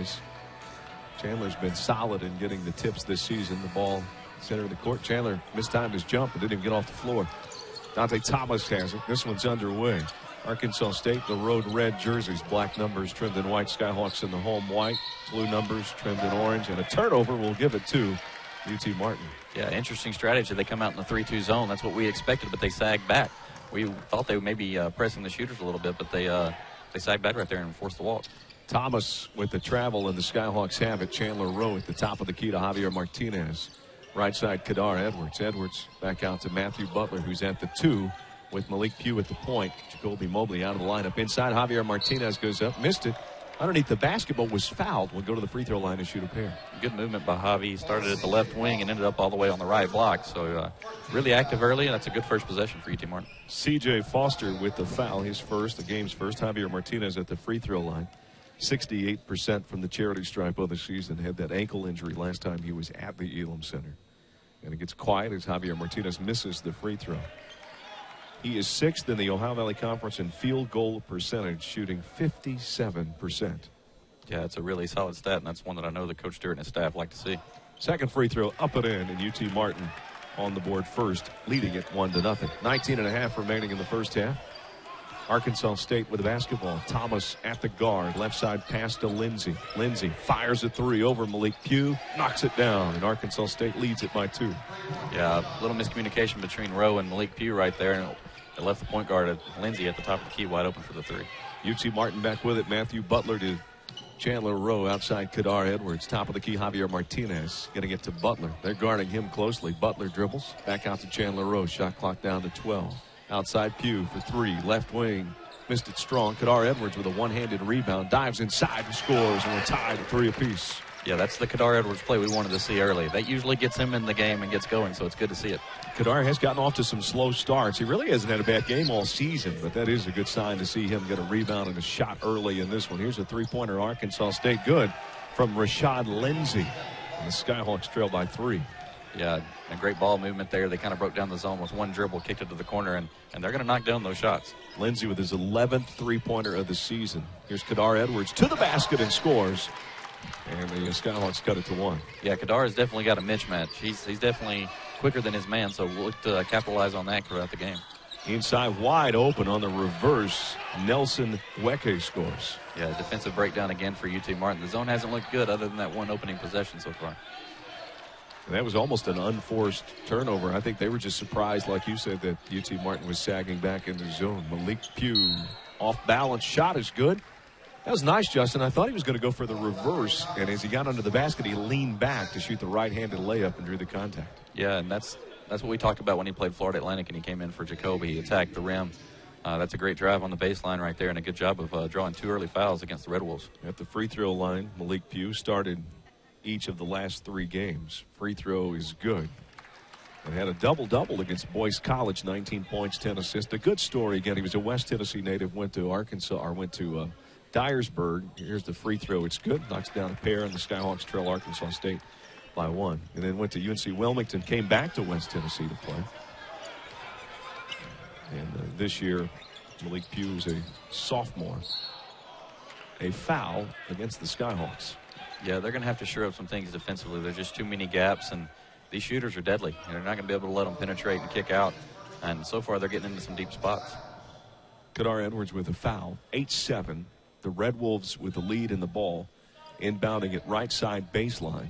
Martinez. Chandler's been solid in getting the tips this season. The ball center of the court. Chandler mistimed his jump and didn't even get off the floor. Dante Thomas has it. This one's underway. Arkansas State, the road red jerseys, black numbers trimmed in white. Skyhawks in the home white, blue numbers trimmed in orange, and a turnover will give it to UT Martin. Yeah, interesting strategy. They come out in the 3-2 zone. That's what we expected, but they sagged back. We thought they were maybe pressing the shooters a little bit, but they sagged back right there and forced the walk. Thomas with the travel, and the Skyhawks have it. Chandler Rowe at the top of the key to Javier Martinez. Right side, Kadar Edwards. Edwards back out to Matthew Butler, who's at the 2 with Malik Pugh at the point. Jacoby Mobley out of the lineup. Inside, Javier Martinez goes up, missed it. Underneath the basketball, was fouled. Will go to the free throw line and shoot a pair. Good movement by Javi. He started at the left wing and ended up all the way on the right block. So really active early, and that's a good first possession for UT Martin. C.J. Foster with the foul, his first, the game's first. Javier Martinez at the free throw line. 68% from the charity stripe of the season. Had that ankle injury last time he was at the Elam Center. And it gets quiet as Javier Martinez misses the free throw. He is 6th in the Ohio Valley Conference in field goal percentage, shooting 57%. Yeah, it's a really solid stat, and that's one that I know that Coach Stewart and his staff like to see. Second free throw up and in, and UT Martin on the board first, leading it 1-0. 19.5 remaining in the first half. Arkansas State with the basketball. Thomas at the guard. Left side pass to Lindsey. Lindsey fires a 3 over Malik Pugh. Knocks it down, and Arkansas State leads it by 2. Yeah, a little miscommunication between Rowe and Malik Pugh right there. And it left the point guard, Lindsey, at the top of the key, wide open for the 3. UT Martin back with it. Matthew Butler to Chandler Rowe. Outside, Kadar Edwards. Top of the key, Javier Martinez. Getting it to Butler. They're guarding him closely. Butler dribbles. Back out to Chandler Rowe. Shot clock down to 12. Outside Pugh for 3. Left wing. Missed it strong. Kadar Edwards with a one-handed rebound. Dives inside and scores. And we're tied at 3 apiece. Yeah, that's the Kadar Edwards play we wanted to see early. That usually gets him in the game and gets going, so it's good to see it. Kadar has gotten off to some slow starts. He really hasn't had a bad game all season, but that is a good sign to see him get a rebound and a shot early in this one. Here's a three-pointer, Arkansas State. Good from Rashad Lindsey. And the Skyhawks trail by 3. Yeah, a great ball movement there. They kind of broke down the zone with one dribble, kicked it to the corner, and they're going to knock down those shots. Lindsey with his 11th three-pointer of the season. Here's Kadar Edwards to the basket and scores. And the Skyhawks cut it to 1. Yeah, Kadar has definitely got a mismatch. He's definitely quicker than his man, so we'll look to capitalize on that throughout the game. Inside wide open on the reverse, Nelson Weke scores. Yeah, defensive breakdown again for UT Martin. The zone hasn't looked good other than that one opening possession so far. And that was almost an unforced turnover. I think they were just surprised, like you said, that UT Martin was sagging back in the zone. Malik Pugh, off balance, shot is good. That was nice, Justin. I thought he was going to go for the reverse, and as he got under the basket, he leaned back to shoot the right-handed layup and drew the contact. Yeah, and that's what we talked about when he played Florida Atlantic and he came in for Jacoby. He attacked the rim. That's a great drive on the baseline right there, and a good job of drawing 2 early fouls against the Red Wolves. At the free throw line, Malik Pugh started each of the last 3 games. Free throw is good. And had a double-double against Boyce College, 19 points, 10 assists. A good story again. He was a West Tennessee native, went to Dyersburg. Here's the free throw. It's good. Knocks down a pair, and the Skyhawks trail Arkansas State by 1. And then went to UNC Wilmington, came back to West Tennessee to play. And this year, Malik Pugh is a sophomore. A foul against the Skyhawks. Yeah, they're going to have to shore up some things defensively. There's just too many gaps, and these shooters are deadly. They're not going to be able to let them penetrate and kick out. And so far, they're getting into some deep spots. Kadar Edwards with a foul, 8-7. The Red Wolves with the lead in the ball, inbounding at right side baseline.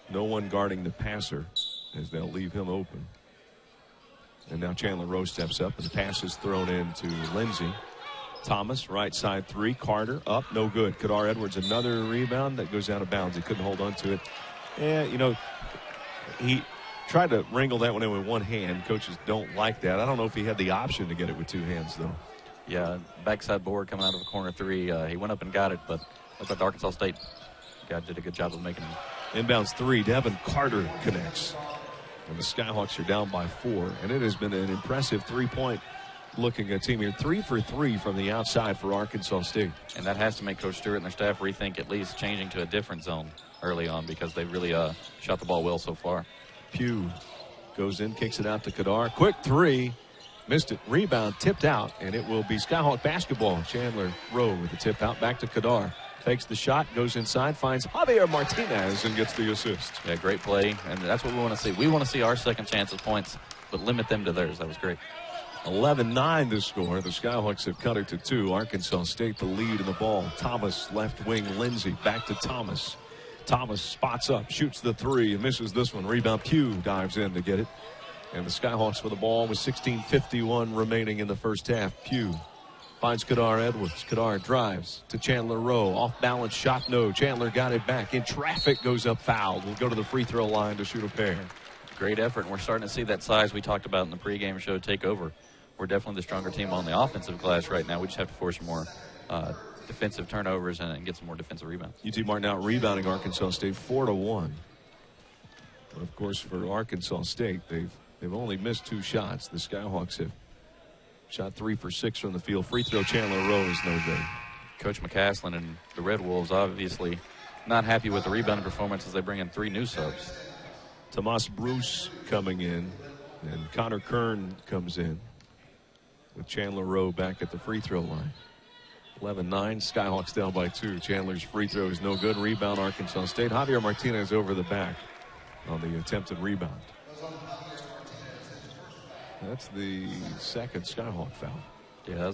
No one guarding the passer as they'll leave him open. And now Chandler Rowe steps up, and the pass is thrown in to Lindsey. Thomas, right side 3. Carter up, no good. Kadar Edwards, another rebound that goes out of bounds. He couldn't hold on to it. Yeah, he tried to wrangle that one in with one hand. Coaches don't like that. I don't know if he had the option to get it with 2 hands, though. Yeah, backside board coming out of a corner 3. He went up and got it, but looks like the Arkansas State guy did a good job of making it. Inbounds 3. Devin Carter connects. And the Skyhawks are down by 4. And it has been an impressive 3-point looking team here. 3 for 3 from the outside for Arkansas State. And that has to make Coach Stewart and their staff rethink at least changing to a different zone early on, because they really shot the ball well so far. Pugh goes in, kicks it out to Kadar. Quick 3. Missed it. Rebound tipped out, and it will be Skyhawk basketball. Chandler Rowe with the tip out. Back to Kadar. Fakes the shot, goes inside, finds Javier Martinez, and gets the assist. Yeah, great play, and that's what we want to see. We want to see our second chances points, but limit them to theirs. That was great. 11-9 to score. The Skyhawks have cut it to 2. Arkansas State the lead in the ball. Thomas left wing, Lindsey back to Thomas. Thomas spots up, shoots the 3, and misses this one. Rebound, Pugh dives in to get it. And the Skyhawks with the ball with 16:51 remaining in the first half. Pugh finds Kadar Edwards. Kadar drives to Chandler Rowe. Off balance shot, no. Chandler got it back. In traffic, goes up fouled. Will go to the free throw line to shoot a pair. Great effort, and we're starting to see that size we talked about in the pregame show take over. We're definitely the stronger team on the offensive glass right now. We just have to force more defensive turnovers and get some more defensive rebounds. UT Martin out rebounding Arkansas State 4-1. But of course, for Arkansas State, they've only missed 2 shots. The Skyhawks have shot 3 for 6 from the field. Free throw, Chandler Rowe is no good. Coach McCaslin and the Red Wolves obviously not happy with the rebounding performance as they bring in 3 new subs. Tomas Bruce coming in, and Connor Kern comes in with Chandler Rowe back at the free throw line. 11-9, Skyhawks down by 2. Chandler's free throw is no good. Rebound, Arkansas State. Javier Martinez over the back on the attempted rebound. That's the second Skyhawk foul. Yeah,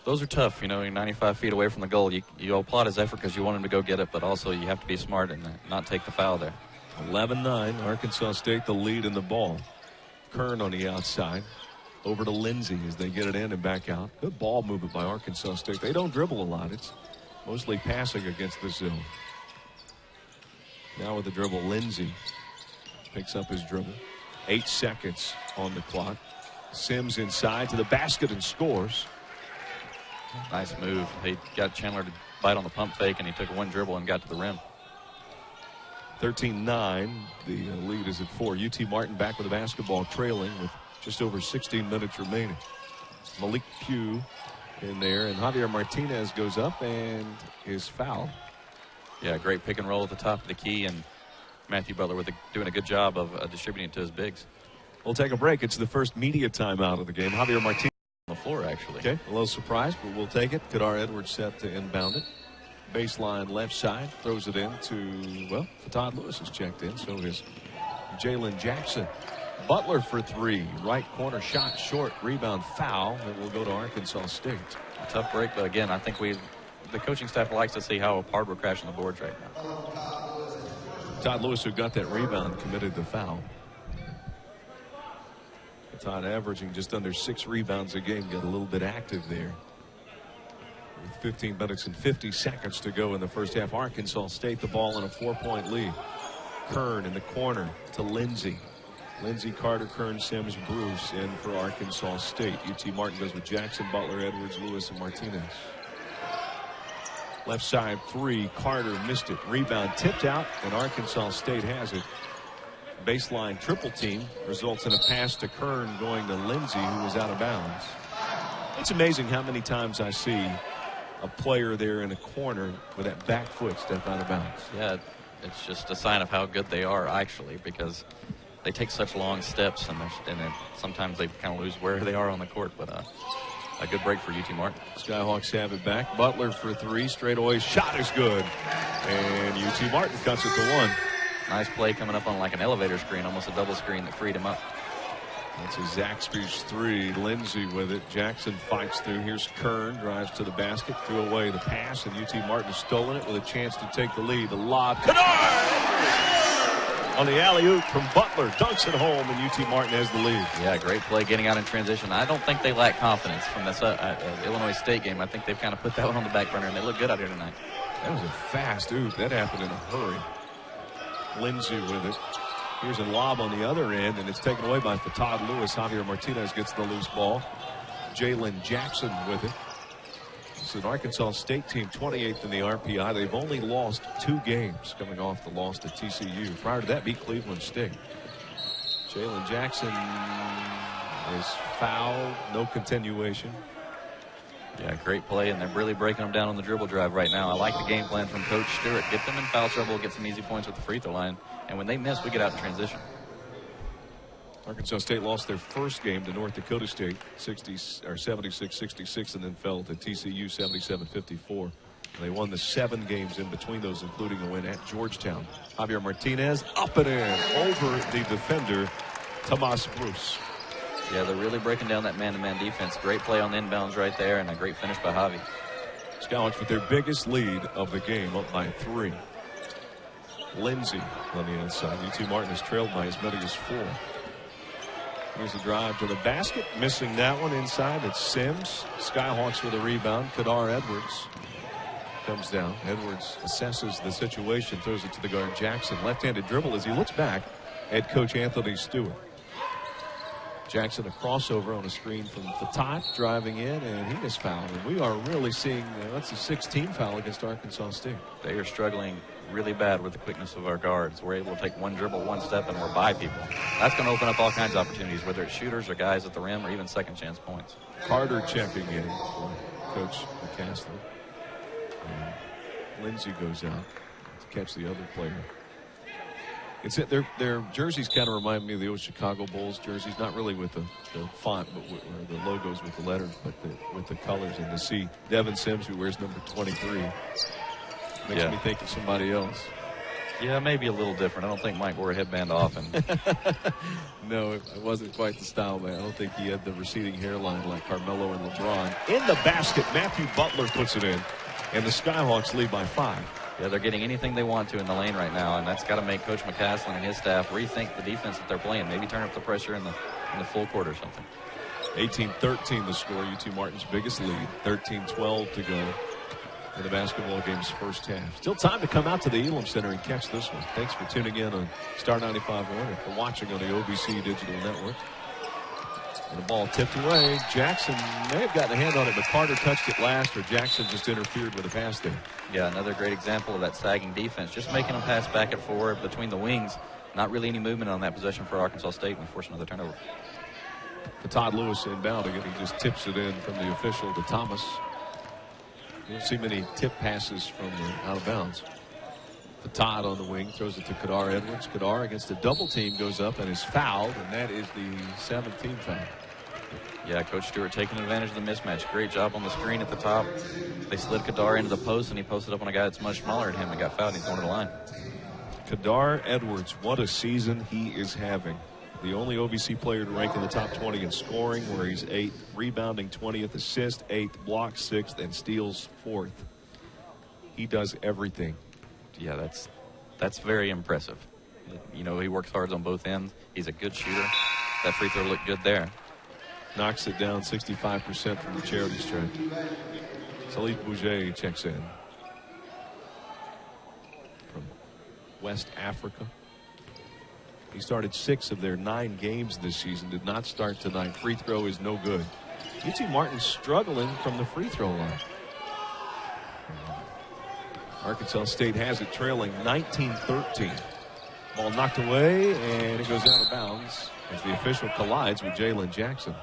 those are tough. You know, you're 95 feet away from the goal. You applaud his effort because you want him to go get it, but also you have to be smart and not take the foul there. 11-9, Arkansas State the lead in the ball. Kern on the outside. Over to Lindsey as they get it in and back out. Good ball movement by Arkansas State. They don't dribble a lot. It's mostly passing against the zone. Now with the dribble, Lindsey picks up his dribble. 8 seconds on the clock. Sims inside to the basket and scores. Nice move. He got Chandler to bite on the pump fake, and he took 1 dribble and got to the rim. 13-9. The lead is at 4. UT Martin back with the basketball, trailing with just over 16 minutes remaining. Malik Pugh in there, and Javier Martinez goes up and is fouled. Yeah, great pick and roll at the top of the key, and Matthew Butler doing a good job of distributing it to his bigs. We'll take a break. It's the first media timeout of the game. Javier Martinez on the floor, actually. Okay, a little surprised, but we'll take it. Kadar Edwards set to inbound it. Baseline left side, throws it in to, well, Todd Lewis has checked in, so is Jalen Jackson. Butler for 3, right corner shot short, rebound foul, and will go to Arkansas State. A tough break, but again, I think the coaching staff likes to see how hard we're crashing the boards right now. Todd Lewis, who got that rebound, committed the foul. Todd averaging just under 6 rebounds a game, got a little bit active there. With 15 minutes and 50 seconds to go in the first half, Arkansas State the ball in a 4-point lead. Kern in the corner to Lindsey. Lindsey, Carter, Kern, Sims, Bruce in for Arkansas State. UT Martin goes with Jackson, Butler, Edwards, Lewis, and Martinez. Left side 3, Carter missed it. Rebound tipped out, and Arkansas State has it. Baseline triple team results in a pass to Kern going to Lindsey, who was out of bounds. It's amazing how many times I see a player there in a corner with that back foot step out of bounds. Yeah, it's just a sign of how good they are, actually, because they take such long steps, and then sometimes they kind of lose where they are on the court. But a good break for UT Martin. Skyhawks have it back. Butler for 3, straightaway shot is good, and UT Martin cuts it to 1. Nice play coming up on like an elevator screen, almost a double screen that freed him up. That's a Zaxby's 3. Lindsey with it. Jackson fights through. Here's Kern, drives to the basket, threw away the pass, and UT Martin has stolen it with a chance to take the lead. The lob. Kadar! On the alley-oop from Butler. Dunks it home, and UT Martin has the lead. Yeah, great play getting out in transition. I don't think they lack confidence from this Illinois State game. I think they've kind of put that one on the back burner, and they look good out here tonight. That was a fast oop. That happened in a hurry. Lindsey with it. Here's a lob on the other end, and it's taken away by Todd Lewis. Javier Martinez gets the loose ball. Jalen Jackson with it. It's an Arkansas State team, 28th in the RPI. They've only lost 2 games coming off the loss to TCU. Prior to that, beat Cleveland State. Jalen Jackson is fouled. No continuation. Yeah, great play, and they're really breaking them down on the dribble drive right now. I like the game plan from Coach Stewart. Get them in foul trouble, get some easy points with the free throw line, and when they miss, we get out in transition. Arkansas State lost their first game to North Dakota State 76-66, and then fell to TCU 77-54. They won the 7 games in between those, including a win at Georgetown. Javier Martinez up and in over the defender, Tomas Bruce. Yeah, they're really breaking down that man-to-man defense. Great play on the inbounds right there, and a great finish by Javi. Skyhawks with their biggest lead of the game, up by 3. Lindsay on the inside. UT Martin has trailed by as many as 4. Here's a drive to the basket. Missing that one inside. It's Sims. Skyhawks with a rebound. Kadar Edwards comes down. Edwards assesses the situation. Throws it to the guard Jackson. Left-handed dribble as he looks back at Coach Anthony Stewart. Jackson a crossover on a screen from Fatat driving in, and he is fouled. And we are really seeing that's a 16 foul against Arkansas State. They are struggling really bad with the quickness of our guards. We're able to take one dribble, one step, and we're by people. That's going to open up all kinds of opportunities, whether it's shooters or guys at the rim or even second chance points. Carter checking in for Coach McCaslin. And Lindsay goes out to catch the other player. It's their jerseys kind of remind me of the old Chicago Bulls jerseys, not really with the font, but or the logos with the letters, but with the colors. And to see Devin Sims, who wears number 23, makes me think of somebody else. Yeah, maybe a little different. I don't think Mike wore a headband often. No, it wasn't quite the style, man. I don't think he had the receding hairline like Carmelo and LeBron. In the basket, Matthew Butler puts it in, and the Skyhawks lead by 5. Yeah, they're getting anything they want to in the lane right now, and that's got to make Coach McCaslin and his staff rethink the defense that they're playing. Maybe turn up the pressure in the full court or something. 18-13 the score. UT Martin's biggest lead. 13-12 to go in the basketball game's first half. Still time to come out to the Elam Center and catch this one. Thanks for tuning in on Star 95.1 and for watching on the OBC Digital Network. And the ball tipped away. Jackson may have gotten a hand on it, but Carter touched it last, or Jackson just interfered with a pass there. Yeah, another great example of that sagging defense. Just making them pass back and forward between the wings. Not really any movement on that possession for Arkansas State, and force another turnover. For Todd Lewis inbounding it, he just tips it in from the official to Thomas. You don't see many tip passes from out of bounds. The Todd on the wing throws it to Kadar Edwards. Kadar against a double team goes up and is fouled, and that is the 17th foul. Yeah, Coach Stewart taking advantage of the mismatch. Great job on the screen at the top. They slid Kadar into the post, and he posted up on a guy that's much smaller than him and got fouled, and he's going to the line. Kadar Edwards, what a season he is having. The only OVC player to rank in the top 20 in scoring, where he's 8th, rebounding 20th, assist 8th, block 6th, and steals 4th. He does everything. Yeah, that's very impressive. You know, he works hard on both ends. He's a good shooter. That free throw looked good there. Knocks it down 65% from the charity stripe. Salif Bouget checks in from West Africa. He started 6 of their 9 games this season. Did not start tonight. Free throw is no good. UT Martin struggling from the free throw line. Arkansas State has it trailing 19-13. Ball knocked away, and it goes out of bounds as the official collides with Jalen Jackson.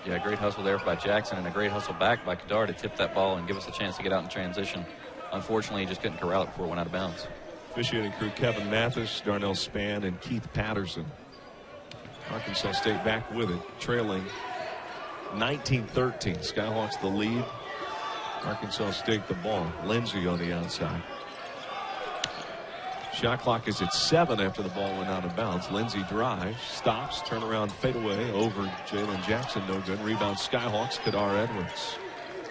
Yeah, great hustle there by Jackson, and a great hustle back by Kadar to tip that ball and give us a chance to get out in transition. Unfortunately, he just couldn't corral it before it went out of bounds. Officiating crew Kevin Mathis, Darnell Spann, and Keith Patterson. Arkansas State back with it, trailing 19-13. Skyhawks the lead. Arkansas State the ball. Lindsay on the outside. Shot clock is at 7 after the ball went out of bounds. Lindsay drives, stops, turnaround, fadeaway over Jalen Jackson. No good. Rebound Skyhawks, Kadar Edwards.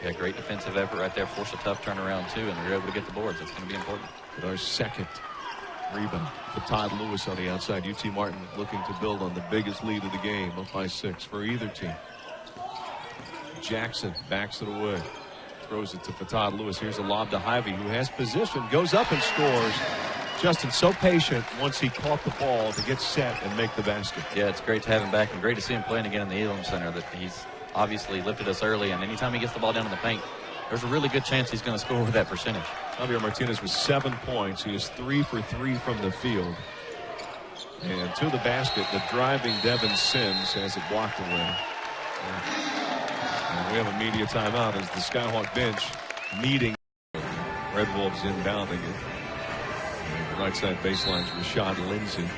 Yeah, great defensive effort right there. Forced a tough turnaround, too, and we were able to get the boards. That's going to be important. Kadar's second rebound for Todd Lewis on the outside. UT Martin looking to build on the biggest lead of the game, up by 6 for either team. Jackson backs it away. Throws it to Fatad Lewis. Here's a lob to Hyvee, who has position, goes up and scores. Justin so patient once he caught the ball to get set and make the basket. Yeah, it's great to have him back, and great to see him playing again in the Elam Center. That he's obviously lifted us early, and anytime he gets the ball down in the paint, there's a really good chance he's going to score with that percentage. Javier Martinez with 7 points. He is 3 for 3 from the field. And to the basket, the driving Devin Sims has it blocked away. And we have a media timeout as the Skyhawk bench meeting. Red Wolves inbounding it. And the right side baseline's Rashad Lindsay.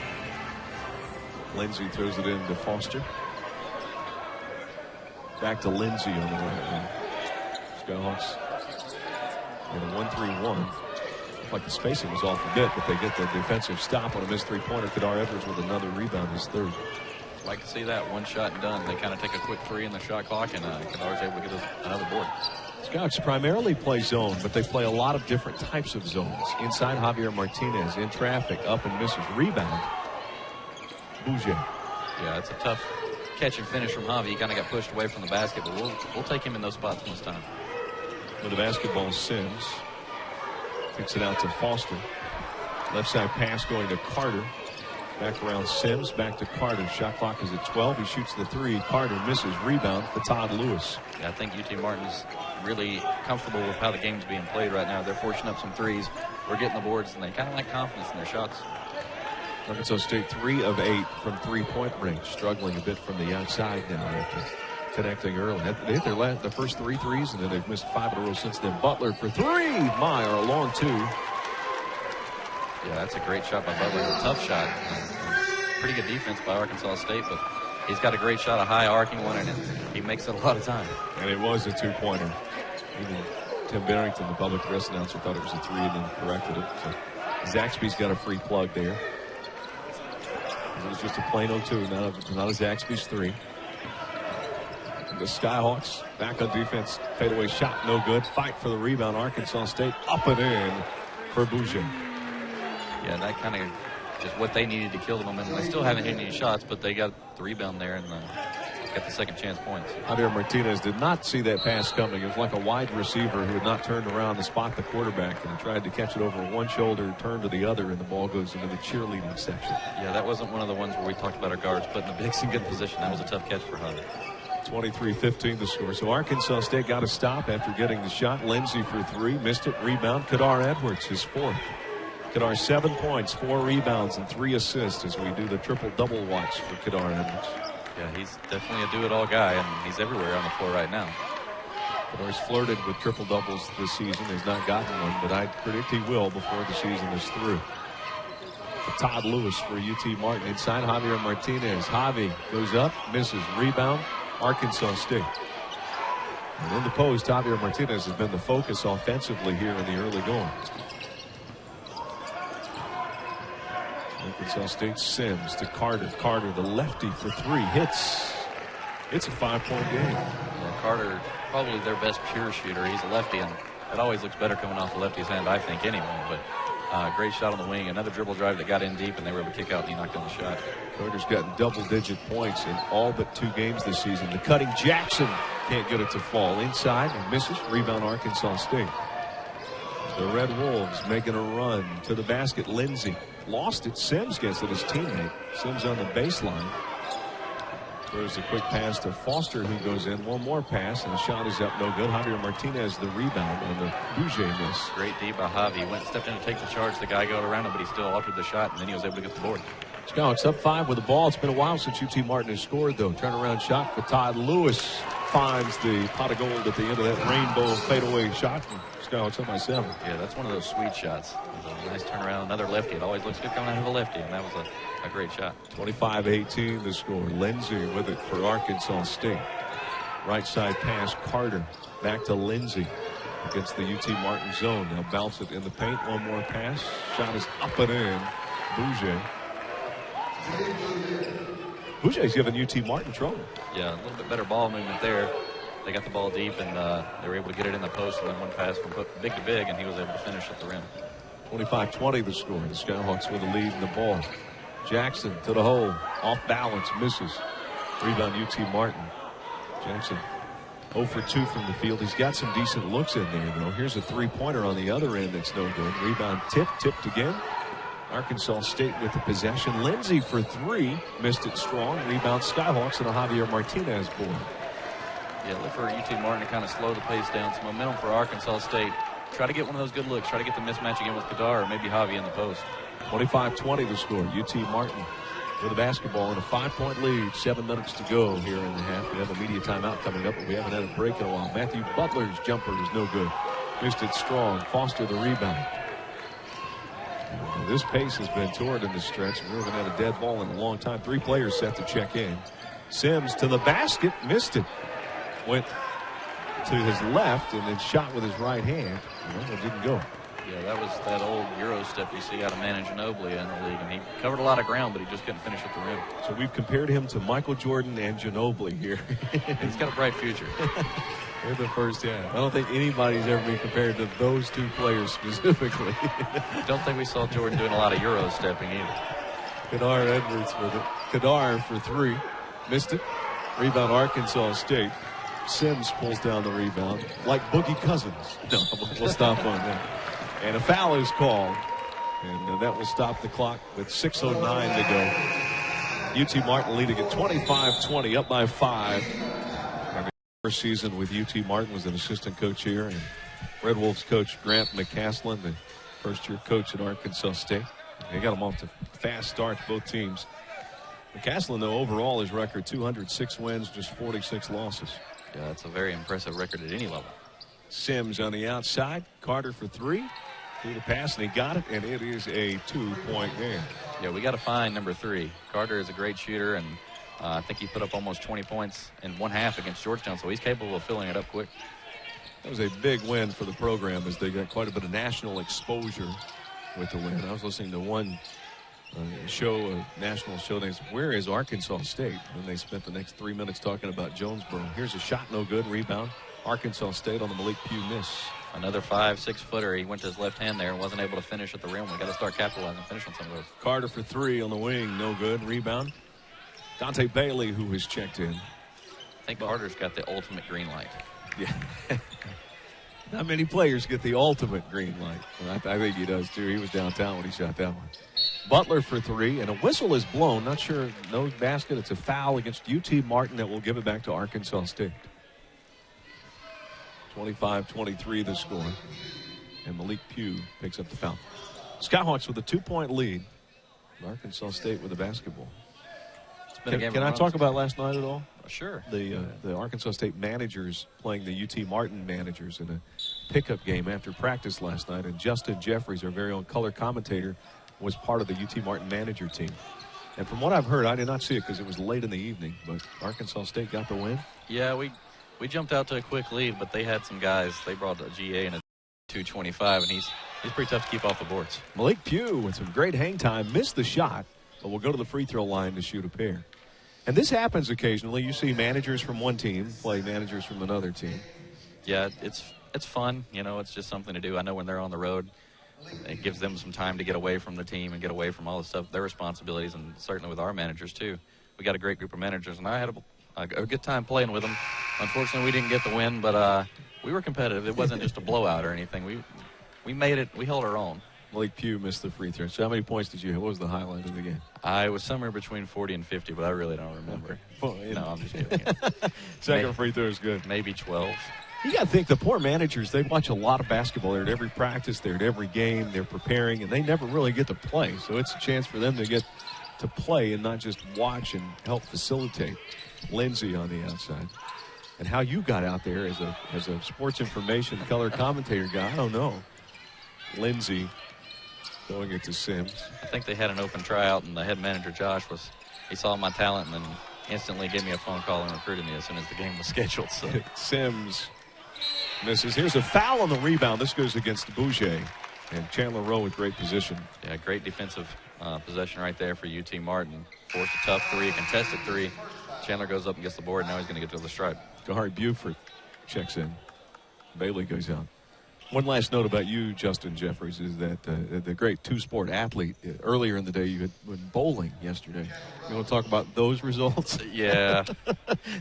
Lindsay throws it in to Foster. Back to Lindsay on the right wing. Skyhawks And a 1-3-1. Looked like the spacing was off a bit, but they get the defensive stop on a missed three-pointer. Kadar Edwards with another rebound, his third. Like to see that one shot and done. They kind of take a quick three in the shot clock, and Kadar's able to get us another board. Scouts primarily play zone, but they play a lot of different types of zones. Inside, Javier Martinez in traffic, up and misses. Rebound, Bouger. Yeah, it's a tough catch and finish from Javi. He kind of got pushed away from the basket, but we'll take him in those spots most time. With the basketball, Sims kicks it out to Foster. Left side pass going to Carter. Back around Sims, back to Carter. Shot clock is at 12. He shoots the three. Carter misses. Rebound for Todd Lewis. Yeah, I think UT Martin's really comfortable with how the game's being played right now. They're forcing up some threes. We're getting the boards, and they kind of lack confidence in their shots. Arkansas State 3 of 8 from three-point range. Struggling a bit from the outside now after connecting early. They hit their first 3 threes, and then they've missed 5 in a row since then. Butler for 3. Meyer, a long 2. Yeah, that's a great shot by Butler. It's a tough shot. Pretty good defense by Arkansas State, but he's got a great shot, a high arcing one, and he makes it a lot of time. And it was a 2-pointer. Even Tim Barrington, the public address announcer, thought it was a 3 and then corrected it. So Zaxby's got a free plug there. It was just a plain 0-2, not a Zaxby's 3. The Skyhawks back on defense. Fadeaway shot, no good. Fight for the rebound. Arkansas State up and in for Bouger. Yeah, that kind of just what they needed to kill the momentum. They still haven't hit any shots, but they got the rebound there and got the second chance points. Javier Martinez did not see that pass coming. It was like a wide receiver who had not turned around to spot the quarterback, and he tried to catch it over one shoulder, turned to the other, and the ball goes into the cheerleading section. Yeah, that wasn't one of the ones where we talked about our guards putting the bigs in good position. That was a tough catch for Javier. 23-15 the score. So Arkansas State got a stop after getting the shot. Lindsey for 3, missed it. Rebound, Kadar Edwards, his 4th. Kadar 7 points, 4 rebounds, and 3 assists as we do the triple-double watch for Kadar Edwards. Yeah, he's definitely a do-it-all guy, and he's everywhere on the floor right now. Kadar's flirted with triple-doubles this season. He's not gotten one, but I predict he will before the season is through. For Todd Lewis for UT Martin. Inside, Javier Martinez. Javi goes up, misses. Rebound, Arkansas State. And in the post, Javier Martinez has been the focus offensively here in the early going. Arkansas State Sims to Carter. Carter, the lefty for 3, hits. It's a 5-point game. Yeah, Carter, probably their best pure shooter. He's a lefty, and it always looks better coming off the lefty's hand, I think, anyway. But great shot on the wing. Another dribble drive that got in deep, and they were able to kick out, and he knocked down the shot. Carter's gotten double-digit points in all but 2 games this season. The cutting Jackson can't get it to fall. Inside and misses. Rebound Arkansas State. The Red Wolves making a run to the basket. Lindsey lost it. Sims gets it, his teammate. Sims on the baseline. Throws a quick pass to Foster, who goes in. One more pass, and the shot is up, no good. Javier Martinez, the rebound on the Bouger miss. Great D by Javi. Stepped in to take the charge. The guy got around him, but he still altered the shot, and then he was able to get the board. Scouts up 5 with the ball. It's been a while since UT Martin has scored, though. Turnaround shot for Todd Lewis. Finds the pot of gold at the end of that rainbow fadeaway shot. Scouts up by 7. Yeah, that's one of those sweet shots. A nice turnaround, another lefty. It always looks good coming out of a lefty, and that was a great shot. 25-18 the score. Lindsey with it for Arkansas State. Right side pass, Carter. Back to Lindsey against the UT Martin zone. Now bounce it in the paint. One more pass. Shot is up and in. Bouger. Bouger's giving UT Martin trouble. Yeah, a little bit better ball movement there. They got the ball deep, and they were able to get it in the post, and then one pass from big to big, and he was able to finish at the rim. 25-20 the score. The Skyhawks with the lead in the ball. Jackson to the hole. Off balance. Misses. Rebound UT Martin. Jackson 0 for 2 from the field. He's got some decent looks in there, though. Here's a 3-pointer on the other end that's no good. Rebound tipped again. Arkansas State with the possession. Lindsey for 3. Missed it strong. Rebound Skyhawks, and a Javier Martinez board. Yeah, look for UT Martin to kind of slow the pace down. Some momentum for Arkansas State. Try to get one of those good looks. Try to get the mismatch again with Kadar or maybe Javi in the post. 25-20 the score. UT Martin with the basketball in a 5-point lead. 7 minutes to go here in the half. We have a media timeout coming up, but we haven't had a break in a while. Matthew Butler's jumper is no good. Missed it strong. Foster the rebound. This pace has been torrid in the stretch. We haven't had a dead ball in a long time. 3 players set to check in. Sims to the basket. Missed it. Went to his left and then shot with his right hand. Well, it didn't go. Yeah, that was that old Euro step you see out of Manu Ginobili in the league, and he covered a lot of ground, but he just couldn't finish at the rim. So we've compared him to Michael Jordan and Ginobili here. He's got a bright future. In the first half. I don't think anybody's ever been compared to those two players specifically. Don't think we saw Jordan doing a lot of Euro stepping either. Kadar Edwards with it. Kadar for three. Missed it. Rebound Arkansas State. Sims pulls down the rebound like Boogie Cousins. No, we'll stop on that. And a foul is called. And that will stop the clock with 6:09 to go. UT Martin leading at 25-20, up by 5. And the first season with UT Martin was an assistant coach here. And Red Wolves coach Grant McCaslin, the first-year coach at Arkansas State. They got them off to fast starts, both teams. McCaslin, though, overall his record 206 wins, just 46 losses. Yeah, that's a very impressive record at any level. Sims on the outside. Carter for three. Threw the pass, and he got it, and it is a 2-point game. Yeah, we got to find number 3. Carter is a great shooter, and I think he put up almost 20 points in one half against Georgetown, so he's capable of filling it up quick. That was a big win for the program as they got quite a bit of national exposure with the win. I was listening to one national show named Where is Arkansas State? And they spent the next 3 minutes talking about Jonesboro. Here's a shot, no good. Rebound. Arkansas State on the Malik Pugh miss. Another 5-6 footer. He went to his left hand there and wasn't able to finish at the rim. We got to start capitalizing and finish on some of those. Carter for three on the wing, no good. Rebound. Dante Bailey, who has checked in. I think Carter's got the ultimate green light. Yeah. Not many players get the ultimate green light. I think he does, too. He was downtown when he shot that one. Butler for three, and a whistle is blown. Not sure, no basket. It's a foul against UT Martin that will give it back to Arkansas State. 25-23 the score. And Malik Pugh picks up the foul. Skyhawks with a 2-point lead. Arkansas State with the basketball. Can I talk about last night at all? Sure. The Arkansas State managers playing the UT Martin managers in a pickup game after practice last night. And Justin Jeffries, our very own color commentator, was part of the UT Martin manager team. And from what I've heard, I did not see it because it was late in the evening, but Arkansas State got the win. Yeah, we jumped out to a quick lead, but they had some guys. They brought a GA and a 225, and he's pretty tough to keep off the boards. Malik Pugh with some great hang time, missed the shot, but will go to the free throw line to shoot a pair. And this happens occasionally. You see managers from one team play managers from another team. Yeah, it's fun. You know, it's just something to do. I know when they're on the road, it gives them some time to get away from the team and get away from all the stuff, their responsibilities, and certainly with our managers, too. We got a great group of managers, and I had a good time playing with them. Unfortunately, we didn't get the win, but we were competitive. It wasn't just a blowout or anything. We made it. We held our own. Malik Pugh missed the free throw. So how many points did you have? What was the highlight of the game? I was somewhere between 40 and 50, but I really don't remember. Okay. No, I'm just kidding. Second free throw is good. Maybe 12. You got to think the poor managers, they watch a lot of basketball. They're at every practice. They're at every game. They're preparing, and they never really get to play. So it's a chance for them to get to play and not just watch and help facilitate. Lindsay on the outside. And how you got out there as a sports information color commentator guy, I don't know. Lindsay throwing it to Sims. I think they had an open tryout, and the head manager, Josh, he saw my talent and then instantly gave me a phone call and recruited me as soon as the game was scheduled. So Sims misses. Here's a foul on the rebound. This goes against Bouger. And Chandler Rowe with great position. Yeah, great defensive possession right there for UT Martin. Forced a tough three, a contested three. Chandler goes up and gets the board. Now he's going to get to the stripe. Gahari Buford checks in. Bailey goes out. One last note about you, Justin Jeffries, is that the great two-sport athlete, earlier in the day you had went bowling yesterday. You want to talk about those results? Yeah.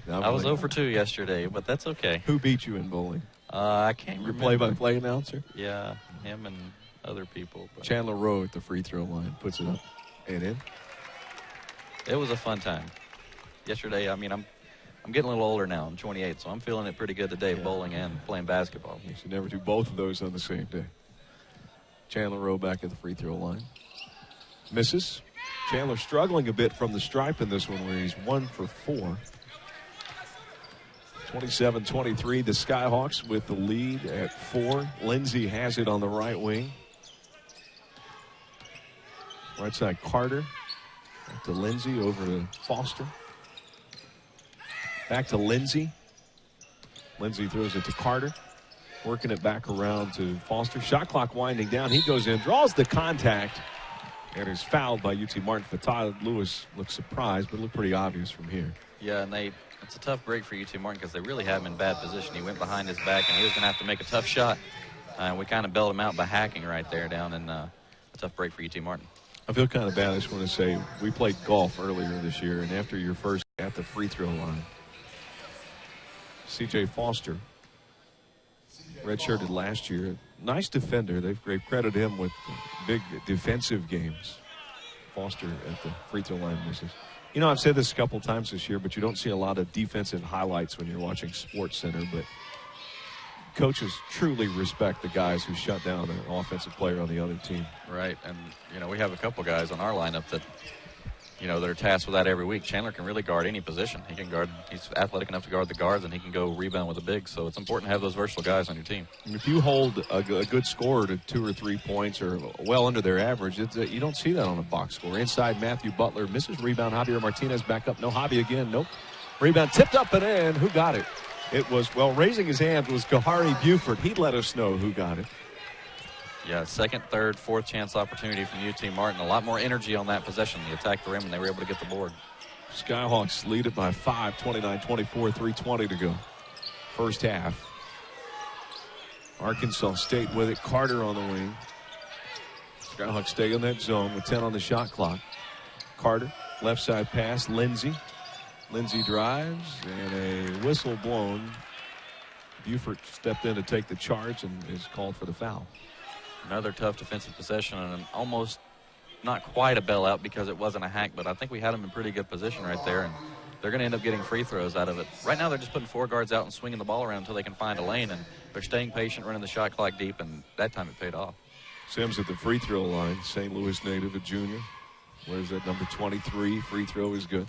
I was 0 for 2 yesterday, but that's okay. Who beat you in bowling? I can't remember. Your play-by-play announcer? Yeah, him and other people. But Chandler Rowe at the free throw line puts it up and in. It was a fun time. Yesterday, I mean, I'm getting a little older now. I'm 28, so I'm feeling it pretty good today, bowling and playing basketball. You should never do both of those on the same day. Chandler Rowe back at the free throw line. Misses. Chandler struggling a bit from the stripe in this one where he's 1 for 4. 27-23, the Skyhawks with the lead at 4. Lindsay has it on the right wing. Right side Carter. Back to Lindsay, over to Foster. Back to Lindsay. Lindsey throws it to Carter. Working it back around to Foster. Shot clock winding down. He goes in, draws the contact, and is fouled by UT Martin. Fatah Lewis looks surprised, but it looked pretty obvious from here. Yeah, and it's a tough break for UT Martin because they really have him in bad position. He went behind his back, and he was going to have to make a tough shot. We kind of bailed him out by hacking right there down in a tough break for UT Martin. I feel kind of bad. I just want to say we played golf earlier this year, and after your first at the free throw line, C.J. Foster, redshirted last year, nice defender. They've credited him with big defensive games. Foster at the free throw line misses. You know, I've said this a couple times this year, but you don't see a lot of defensive highlights when you're watching Sports Center. But coaches truly respect the guys who shut down an offensive player on the other team. Right, and, you know, we have a couple guys on our lineup that, you know, that are tasked with that every week. Chandler can really guard any position. He can guard, he's athletic enough to guard the guards, and he can go rebound with the bigs. So it's important to have those versatile guys on your team. And if you hold a good scorer to 2 or 3 points or well under their average, you don't see that on a box score. Inside, Matthew Butler misses rebound. Javier Martinez back up. No Javi again. Nope. Rebound tipped up and in. Who got it? It was, well, raising his hand was Kahari Buford. He'd let us know who got it. Yeah, second, third, fourth chance opportunity from UT Martin. A lot more energy on that possession. They attacked the rim, and they were able to get the board. Skyhawks lead it by 5, 29-24, 3:20 to go. First half. Arkansas State with it. Carter on the wing. Skyhawks stay in that zone with 10 on the shot clock. Carter, left side pass. Lindsey. Lindsey drives, and a whistle blown. Buford stepped in to take the charge and is called for the foul. Another tough defensive possession, and almost not quite a bailout because it wasn't a hack, but I think we had them in pretty good position right there, and they're going to end up getting free throws out of it. Right now they're just putting 4 guards out and swinging the ball around until they can find a lane, and they're staying patient, running the shot clock deep, and that time it paid off. Sims at the free throw line, St. Louis native, a junior. Where's that number 23? Free throw is good.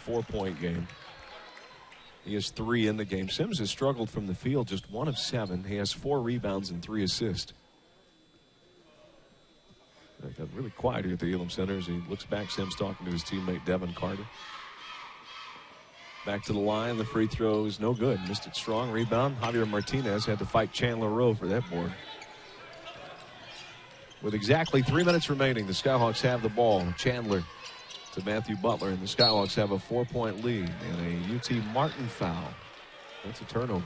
4-point game. He has 3 in the game. Sims has struggled from the field, just 1 of 7. He has 4 rebounds and 3 assists. It got really quiet here at the Elam Center as he looks back. Sims talking to his teammate Devin Carter. Back to the line. The free throw is no good. Missed it strong. Rebound. Javier Martinez had to fight Chandler Rowe for that board. With exactly 3 minutes remaining, the Skyhawks have the ball. Chandler to Matthew Butler, and the Skyhawks have a 4-point lead and a UT Martin foul. That's a turnover.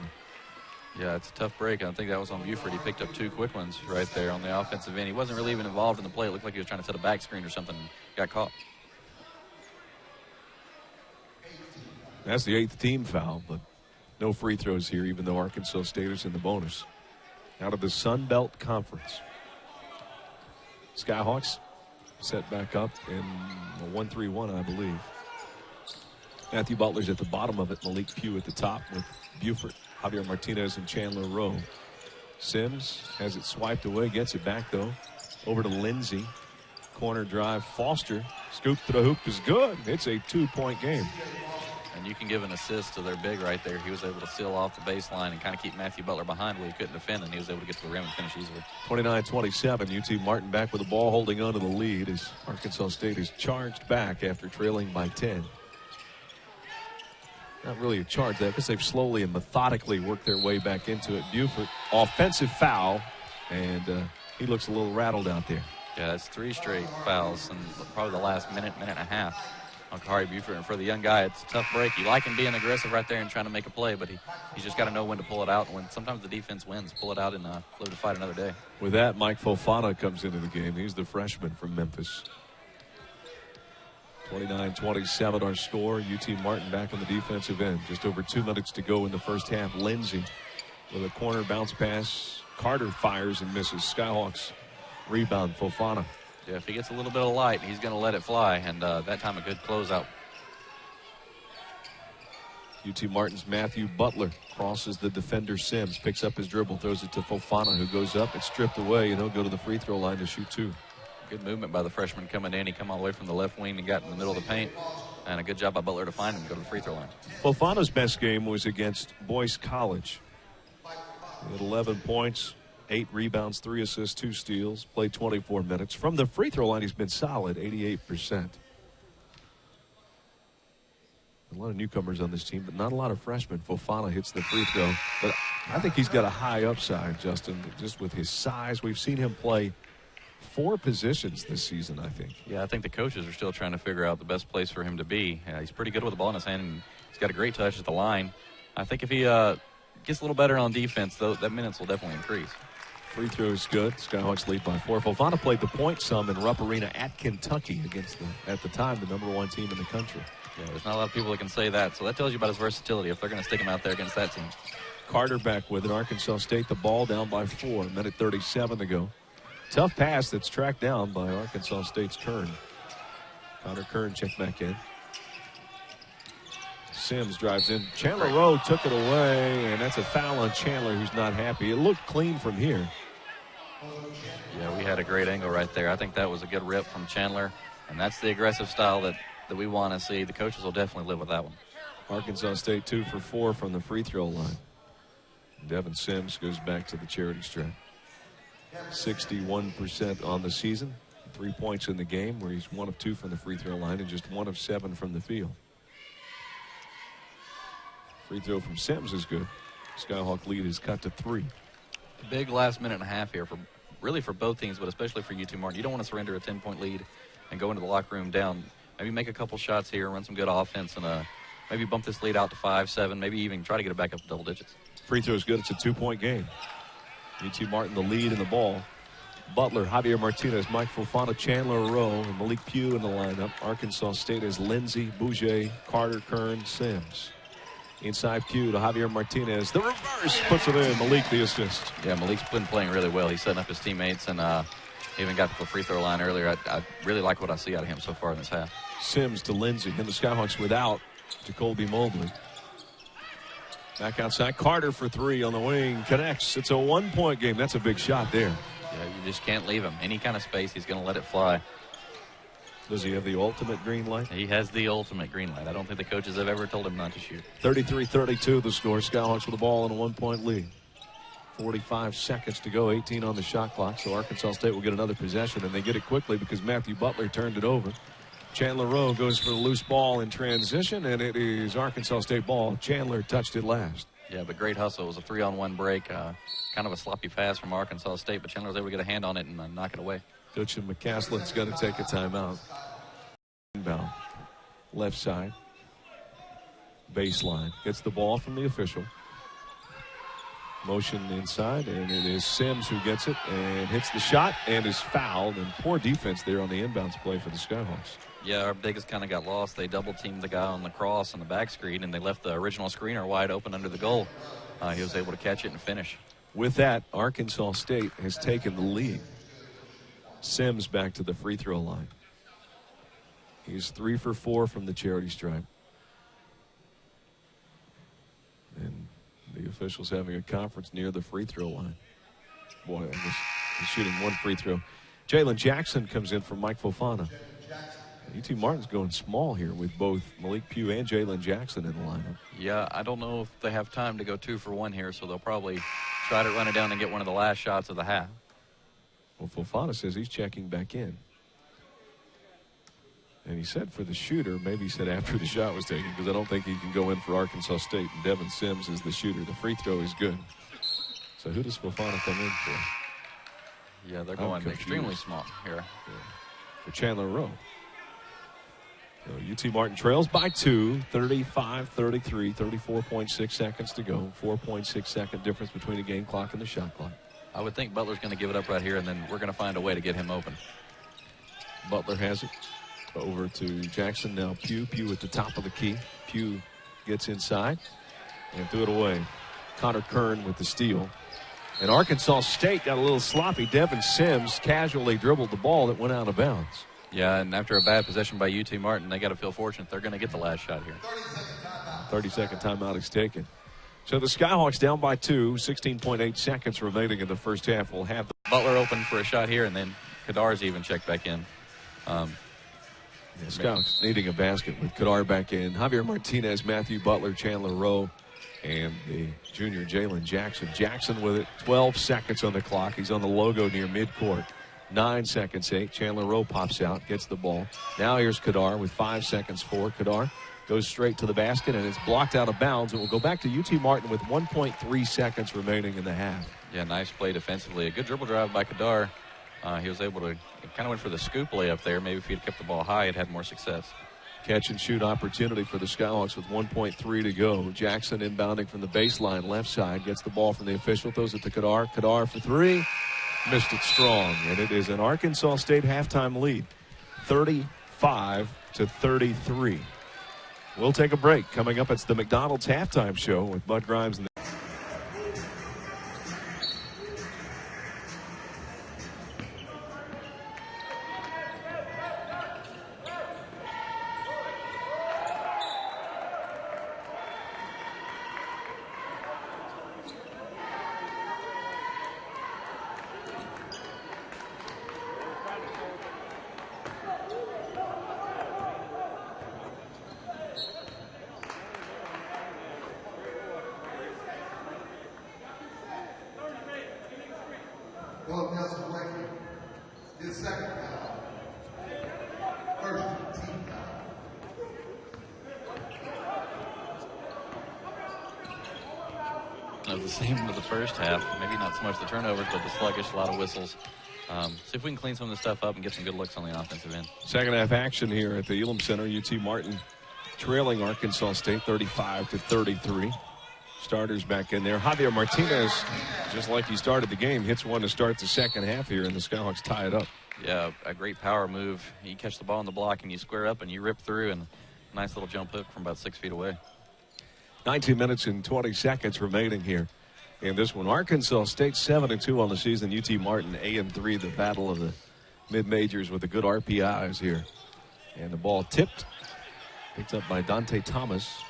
Yeah, it's a tough break. I think that was on Buford. He picked up 2 quick ones right there on the offensive end. He wasn't really even involved in the play. It looked like he was trying to set a back screen or something. Got caught. That's the 8th team foul, but no free throws here, even though Arkansas State is in the bonus. Out of the Sun Belt Conference. Skyhawks set back up in a 1-3-1, I believe. Matthew Butler's at the bottom of it. Malik Pugh at the top with Buford, Javier Martinez, and Chandler Rowe. Sims has it swiped away, gets it back, though. Over to Lindsey. Corner drive. Foster. Scoop to the hoop is good. It's a 2-point game. And you can give an assist to their big right there. He was able to seal off the baseline and kind of keep Matthew Butler behind where he couldn't defend, and he was able to get to the rim and finish easily. 29-27. UT Martin back with the ball, holding on to the lead as Arkansas State is charged back after trailing by 10. Not really a charge there because they've slowly and methodically worked their way back into it. Buford, offensive foul, and he looks a little rattled out there. Yeah, that's 3 straight fouls in probably the last minute and a half on Kahari Buford. And for the young guy, it's a tough break. You like him being aggressive right there and trying to make a play, but he's just got to know when to pull it out. When sometimes the defense wins, pull it out and live to fight another day. With that, Mike Fofana comes into the game. He's the freshman from Memphis. 29-27 our score. UT Martin back on the defensive end. Just over 2 minutes to go in the first half. Lindsey with a corner bounce pass. Carter fires and misses. Skyhawks rebound. Fofana. Yeah, if he gets a little bit of light, he's going to let it fly, and that time a good closeout. UT Martin's Matthew Butler crosses the defender Sims, picks up his dribble, throws it to Fofana, who goes up. It's stripped away, and he'll go to the free throw line to shoot 2. Good movement by the freshman coming in. He come all the way from the left wing and got in the middle of the paint, and a good job by Butler to find him and go to the free throw line. Fofana's best game was against Boyce College. He had 11 points. 8 rebounds, 3 assists, 2 steals, played 24 minutes. From the free throw line, he's been solid, 88%. A lot of newcomers on this team, but not a lot of freshmen. Fofana hits the free throw. But I think he's got a high upside, Justin, just with his size. We've seen him play 4 positions this season, I think. Yeah, I think the coaches are still trying to figure out the best place for him to be. He's pretty good with the ball in his hand, and he's got a great touch at the line. I think if he gets a little better on defense, though, that minutes will definitely increase. Free throw is good. Skyhawks lead by 4. Fofana played the point some in Rupp Arena at Kentucky against, at the time, the #1 team in the country. Yeah, there's not a lot of people that can say that, so that tells you about his versatility if they're going to stick him out there against that team. Carter back with it. Arkansas State, the ball down by 4. Minute 37 to go. Tough pass that's tracked down by Arkansas State's Kern. Connor Kern checked back in. Sims drives in. Chandler Rowe took it away, and that's a foul on Chandler, who's not happy. It looked clean from here. Yeah, we had a great angle right there. I think that was a good rip from Chandler, and that's the aggressive style that we want to see. The coaches will definitely live with that one. Arkansas State 2 for 4 from the free throw line. Devin Sims goes back to the charity stripe. 61% on the season. 3 points in the game, where he's 1 of 2 from the free throw line and just 1 of 7 from the field. Free throw from Sims is good. Skyhawk lead is cut to 3. A big last minute and a half here for both teams, but especially for UT Martin. You don't want to surrender a 10-point lead and go into the locker room down. Maybe make a couple shots here, run some good offense, and maybe bump this lead out to 5, 7, maybe even try to get it back up to double digits. Free throw is good. It's a 2-point game. UT Martin the lead in the ball. Butler, Javier Martinez, Mike Fofana, Chandler Rowe, and Malik Pugh in the lineup. Arkansas State is Lindsey, Bouger, Carter, Kern, Sims. Inside Pugh to Javier Martinez. The reverse puts it in. Malik the assist. Yeah, Malik's been playing really well. He's setting up his teammates, and even got to the free throw line earlier. I really like what I see out of him so far in this half. Sims to Lindsey, and the Skyhawks without Jacoby Mobley. Back outside, Carter for 3 on the wing. Connects. It's a 1-point game. That's a big shot there. Yeah, you just can't leave him. Any kind of space, he's going to let it fly. Does he have the ultimate green light? He has the ultimate green light. I don't think the coaches have ever told him not to shoot. 33-32 the score. Skyhawks with the ball in a 1-point lead. 45 seconds to go, 18 on the shot clock. So Arkansas State will get another possession, and they get it quickly because Matthew Butler turned it over. Chandler Rowe goes for the loose ball in transition, and it is Arkansas State ball. Chandler touched it last. Yeah, but great hustle. It was a 3-on-1 break. Kind of a sloppy pass from Arkansas State, but Chandler was able to get a hand on it and knock it away. Coach McCaslin's going to take a timeout. Inbound. Left side. Baseline. Gets the ball from the official. Motion inside, and it is Sims who gets it and hits the shot and is fouled. And poor defense there on the inbounds play for the Skyhawks. Yeah, our biggest kind of got lost. They double-teamed the guy on the cross on the back screen, and they left the original screener wide open under the goal. He was able to catch it and finish. With that, Arkansas State has taken the lead. Sims back to the free throw line. He's 3 for 4 from the charity stripe. And the officials having a conference near the free throw line. Boy, I guess he's shooting 1 free throw. Jalen Jackson comes in from Mike Fofana. UT Martin's going small here with both Malik Pugh and Jalen Jackson in the lineup. Yeah, I don't know if they have time to go 2 for 1 here, so they'll probably try to run it down and get one of the last shots of the half. Well, Fofana says he's checking back in. And he said for the shooter, maybe he said after the shot was taken, because I don't think he can go in for Arkansas State. And Devin Sims is the shooter. The free throw is good. So who does Fofana come in for? Yeah, they're going extremely small here. Yeah. For Chandler Rowe. So UT Martin trails by 2, 35-33, 34.6 seconds to go. 4.6 second difference between the game clock and the shot clock. I would think Butler's going to give it up right here, and then we're going to find a way to get him open. Butler has it. Over to Jackson now. Pugh at the top of the key. Pugh gets inside and threw it away. Connor Kern with the steal. And Arkansas State got a little sloppy. Devin Sims casually dribbled the ball that went out of bounds. Yeah, and after a bad possession by UT Martin, they got to feel fortunate they're going to get the last shot here. 30-second timeout is taken. So the Skyhawks down by 2, 16.8 seconds remaining in the first half. We'll have Butler open for a shot here, and then Kadar's even checked back in. The Scouts needing a basket with Kadar back in. Javier Martinez, Matthew Butler, Chandler Rowe, and the junior Jalen Jackson. Jackson with it. 12 seconds on the clock. He's on the logo near midcourt. 9 seconds, 8. Chandler Rowe pops out, gets the ball. Now here's Kadar with 5 seconds for Kadar. Goes straight to the basket, and it's blocked out of bounds. It will go back to UT Martin with 1.3 seconds remaining in the half. Yeah, nice play defensively. A good dribble drive by Kadar. He was able to kind of went for the scoop layup there. Maybe if he had kept the ball high, it had more success. Catch and shoot opportunity for the Skyhawks with 1.3 to go. Jackson inbounding from the baseline left side. Gets the ball from the official. Throws it to Kadar. Kadar for three. Missed it strong. And it is an Arkansas State halftime lead. 35-33. We'll take a break. Coming up, it's the McDonald's halftime show with Bud Grimes and the the same with the first half. Maybe not so much the turnovers, but the sluggish, a lot of whistles. See if we can clean some of this stuff up and get some good looks on the offensive end. second half action here at the Elam Center. UT Martin trailing Arkansas State 35-33. Starters back in there. Javier Martinez, just like he started the game, hits one to start the second half here, and the Skyhawks tie it up. Yeah, a great power move. You catch the ball on the block, and you square up, and you rip through, and nice little jump hook from about 6 feet away. 19 minutes and 20 seconds remaining here in this one. Arkansas State 7-2 on the season. UT Martin 8-3. The battle of the mid-majors with the good RPIs here. And the ball tipped. Picked up by Dante Thomas.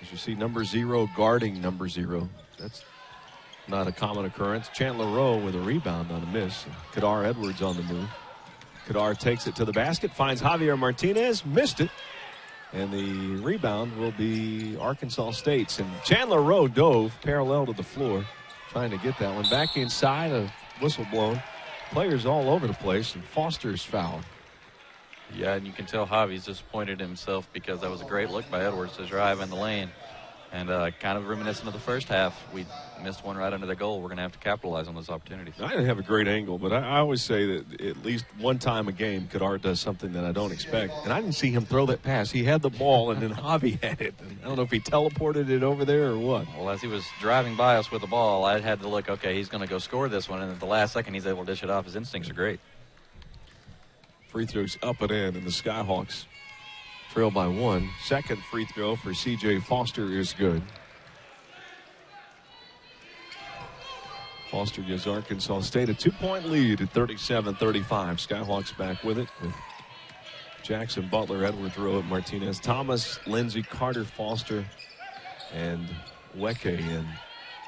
As you see, number 0 guarding number 0. That's not a common occurrence. Chandler Rowe with a rebound on a miss. Kadar Edwards on the move. Kadar takes it to the basket, finds Javier Martinez, missed it. And the rebound will be Arkansas State's. And Chandler Rowe dove parallel to the floor, trying to get that one back inside. A whistle blown. Players all over the place, and Foster's fouled. Yeah, and you can tell Javi's disappointed in himself because that was a great look by Edwards to drive in the lane. And kind of reminiscent of the first half, we missed one right under the goal. We're going to have to capitalize on those opportunities. I didn't have a great angle, but I always say that at least one time a game, Kadar does something that I don't expect. And I didn't see him throw that pass. He had the ball, and then Javi had it. And I don't know if he teleported it over there or what. Well, as he was driving by us with the ball, I had to look, okay, he's going to go score this one. And at the last second, he's able to dish it off. His instincts are great. Free throws up and in, and the Skyhawks trail by 1. Second free throw for C.J. Foster is good. Foster gives Arkansas State a 2-point lead at 37-35. Skyhawks back with it with Jackson, Butler, Edwards, Rowe, Martinez, Thomas, Lindsey, Carter, Foster, and Weke in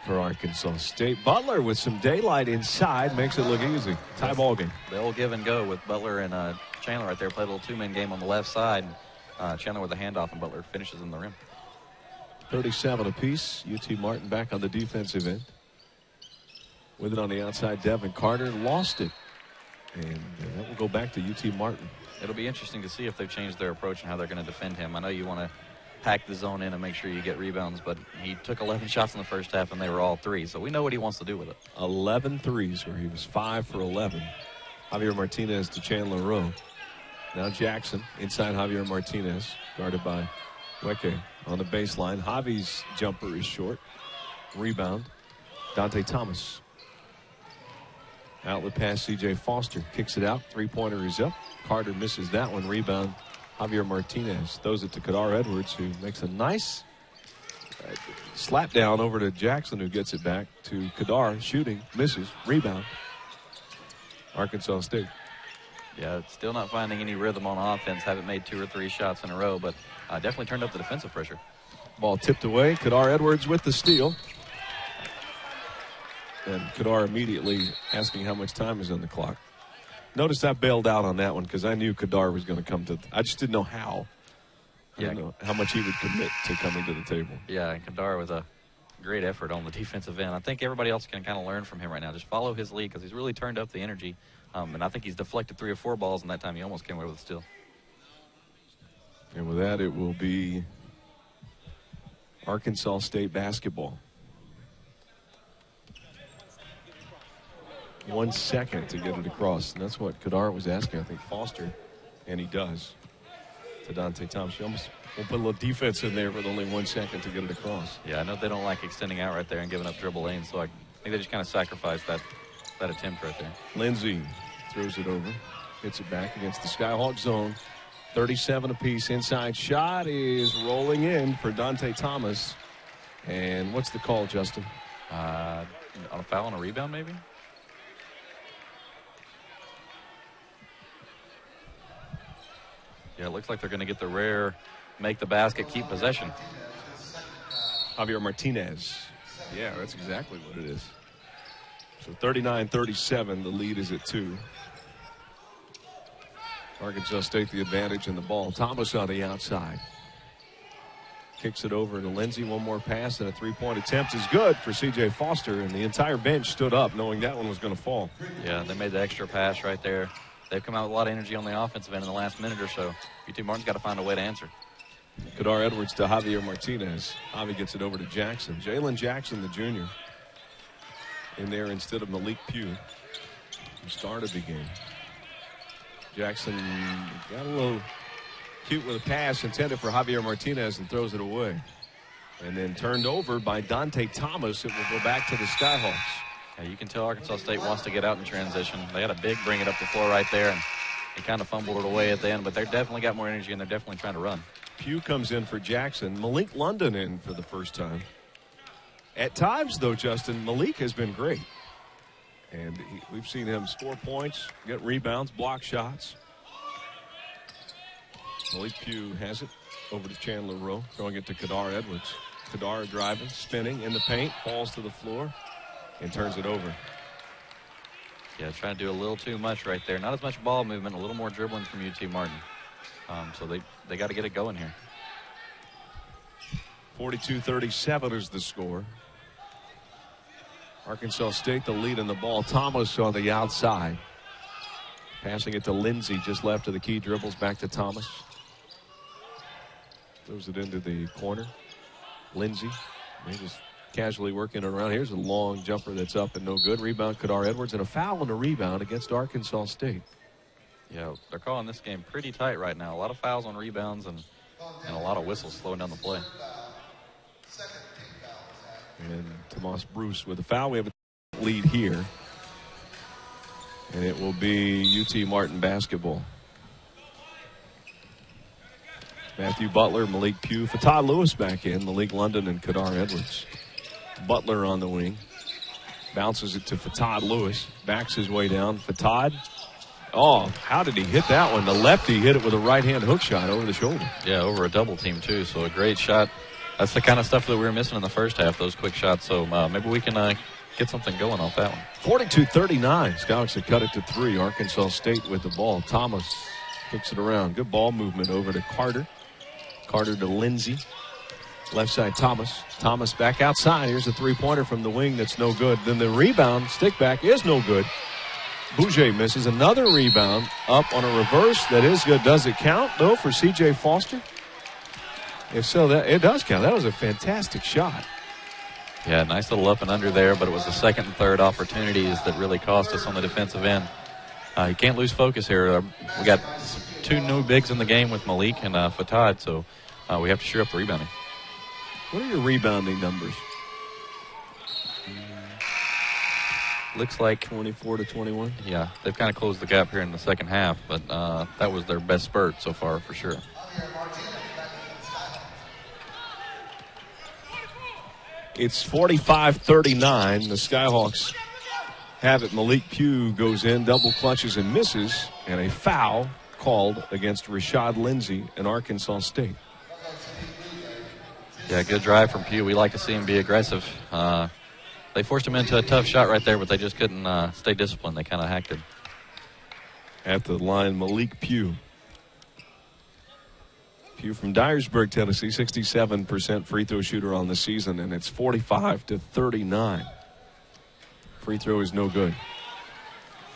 for Arkansas State. Butler with some daylight inside makes it look easy. Tie ball game. The old give and go with Butler and Chandler right there. Played a little two-man game on the left side. Chandler with a handoff, and Butler finishes in the rim. 37 apiece. UT Martin back on the defensive end. With it on the outside, Devin Carter lost it. And that will go back to UT Martin. It'll be interesting to see if they've changed their approach and how they're going to defend him. I know you want to pack the zone in and make sure you get rebounds, but he took 11 shots in the first half, and they were all threes. So we know what he wants to do with it. 11 threes, where he was 5 for 11. Javier Martinez to Chandler Rowe. Now Jackson inside Javier Martinez, guarded by Weke on the baseline. Javi's jumper is short. Rebound, Dante Thomas. Outlet pass, C.J. Foster kicks it out. Three-pointer is up. Carter misses that one. Rebound, Javier Martinez throws it to Kadar Edwards, who makes a nice slap down over to Jackson, who gets it back to Kadar. Shooting, misses. Rebound, Arkansas State. Yeah, still not finding any rhythm on offense. Haven't made 2 or 3 shots in a row, but definitely turned up the defensive pressure. Ball tipped away. Kadar Edwards with the steal. And Kadar immediately asking how much time is on the clock. Notice I bailed out on that one because I knew Kadar was going to come to. I just didn't know how. I didn't know how much he would commit to coming to the table. Yeah, and Kadar with a great effort on the defensive end. I think everybody else can kind of learn from him right now. Just follow his lead because he's really turned up the energy. And I think he's deflected 3 or 4 balls, and that time he almost came away with a steal. And with that, it will be Arkansas State basketball. 1 second to get it across. And that's what Kadar was asking, I think, Foster. And he does. To Dante Thomas. You almost will put a little defense in there with only 1 second to get it across. Yeah, I know they don't like extending out right there and giving up dribble lanes, so I think they just kind of sacrificed that attempt right there. Lindsay throws it over. Hits it back against the Skyhawk zone. 37 apiece. Inside shot is rolling in for Dante Thomas. And what's the call, Justin? On a foul and a rebound, maybe? Yeah, it looks like they're going to get the rare make the basket, keep possession. Javier Martinez. Yeah, that's exactly what it is. So 39-37, the lead is at 2. Arkansas State the advantage in the ball. Thomas on the outside. Kicks it over to Lindsay. One more pass and a three-point attempt is good for C.J. Foster, and the entire bench stood up knowing that one was going to fall. Yeah, they made the extra pass right there. They've come out with a lot of energy on the offensive end in the last minute or so. UT Martin's got to find a way to answer. Kadar Edwards to Javier Martinez. Javi gets it over to Jackson. Jalen Jackson, the junior, in there instead of Malik Pugh, who started the game. Jackson got a little cute with a pass intended for Javier Martinez and throws it away. And then turned over by Dante Thomas. It will go back to the Skyhawks. Yeah, you can tell Arkansas State wants to get out in transition. They had a big bring it up the floor right there, and they kind of fumbled it away at the end, but they're definitely got more energy, and they're definitely trying to run. Pugh comes in for Jackson. Malik London in for the first time. At times, though, Justin, Malik has been great. And we've seen him score points, get rebounds, block shots. Malik Pugh has it over to Chandler Rowe, throwing it to Kadar Edwards. Kadar driving, spinning in the paint, falls to the floor, and turns it over. Yeah, trying to do a little too much right there. Not as much ball movement, a little more dribbling from UT Martin. So they got to get it going here. 42-37 is the score. Arkansas State the lead in the ball. Thomas on the outside. Passing it to Lindsay just left of the key. Dribbles back to Thomas. Throws it into the corner. Lindsay. They just casually working it around. Here's a long jumper that's up and no good. Rebound Kadar Edwards, and a foul and a rebound against Arkansas State. Yeah, they're calling this game pretty tight right now. A lot of fouls on rebounds and a lot of whistles slowing down the play. And Tomas Bruce with a foul. We have a lead here. And it will be UT Martin basketball. Matthew Butler, Malik Pugh, Fatah Lewis back in, Malik London and Kadar Edwards. Butler on the wing. Bounces it to Fatah Lewis. Backs his way down. Fatah. Oh, how did he hit that one? The lefty hit it with a right-hand hook shot over the shoulder. Yeah, over a double team, too. So a great shot. That's the kind of stuff that we were missing in the first half, those quick shots. So maybe we can get something going off that one. 42-39. Scots have cut it to 3. Arkansas State with the ball. Thomas kicks it around. Good ball movement over to Carter. Carter to Lindsay. Left side Thomas. Thomas back outside. Here's a three-pointer from the wing that's no good. Then the rebound, stick back, is no good. Bouger misses. Another rebound up on a reverse that is good. Does it count, though, for C.J. Foster? If so, it does count. That was a fantastic shot. Yeah, nice little up and under there, but it was the second and third opportunities that really cost us on the defensive end. You can't lose focus here. We got 2 new bigs in the game with Malik and Fatah, so we have to shore up the rebounding. What are your rebounding numbers? Looks like 24-21. Yeah, they've kind of closed the gap here in the second half, but that was their best spurt so far for sure. It's 45-39. The Skyhawks have it. Malik Pugh goes in, double clutches and misses, and a foul called against Rashad Lindsay in Arkansas State. Yeah, good drive from Pugh. We like to see him be aggressive. They forced him into a tough shot right there, but they just couldn't stay disciplined. They kind of hacked it. At the line, Malik Pugh. Pugh from Dyersburg, Tennessee, 67% free throw shooter on the season, and it's 45-39. Free throw is no good.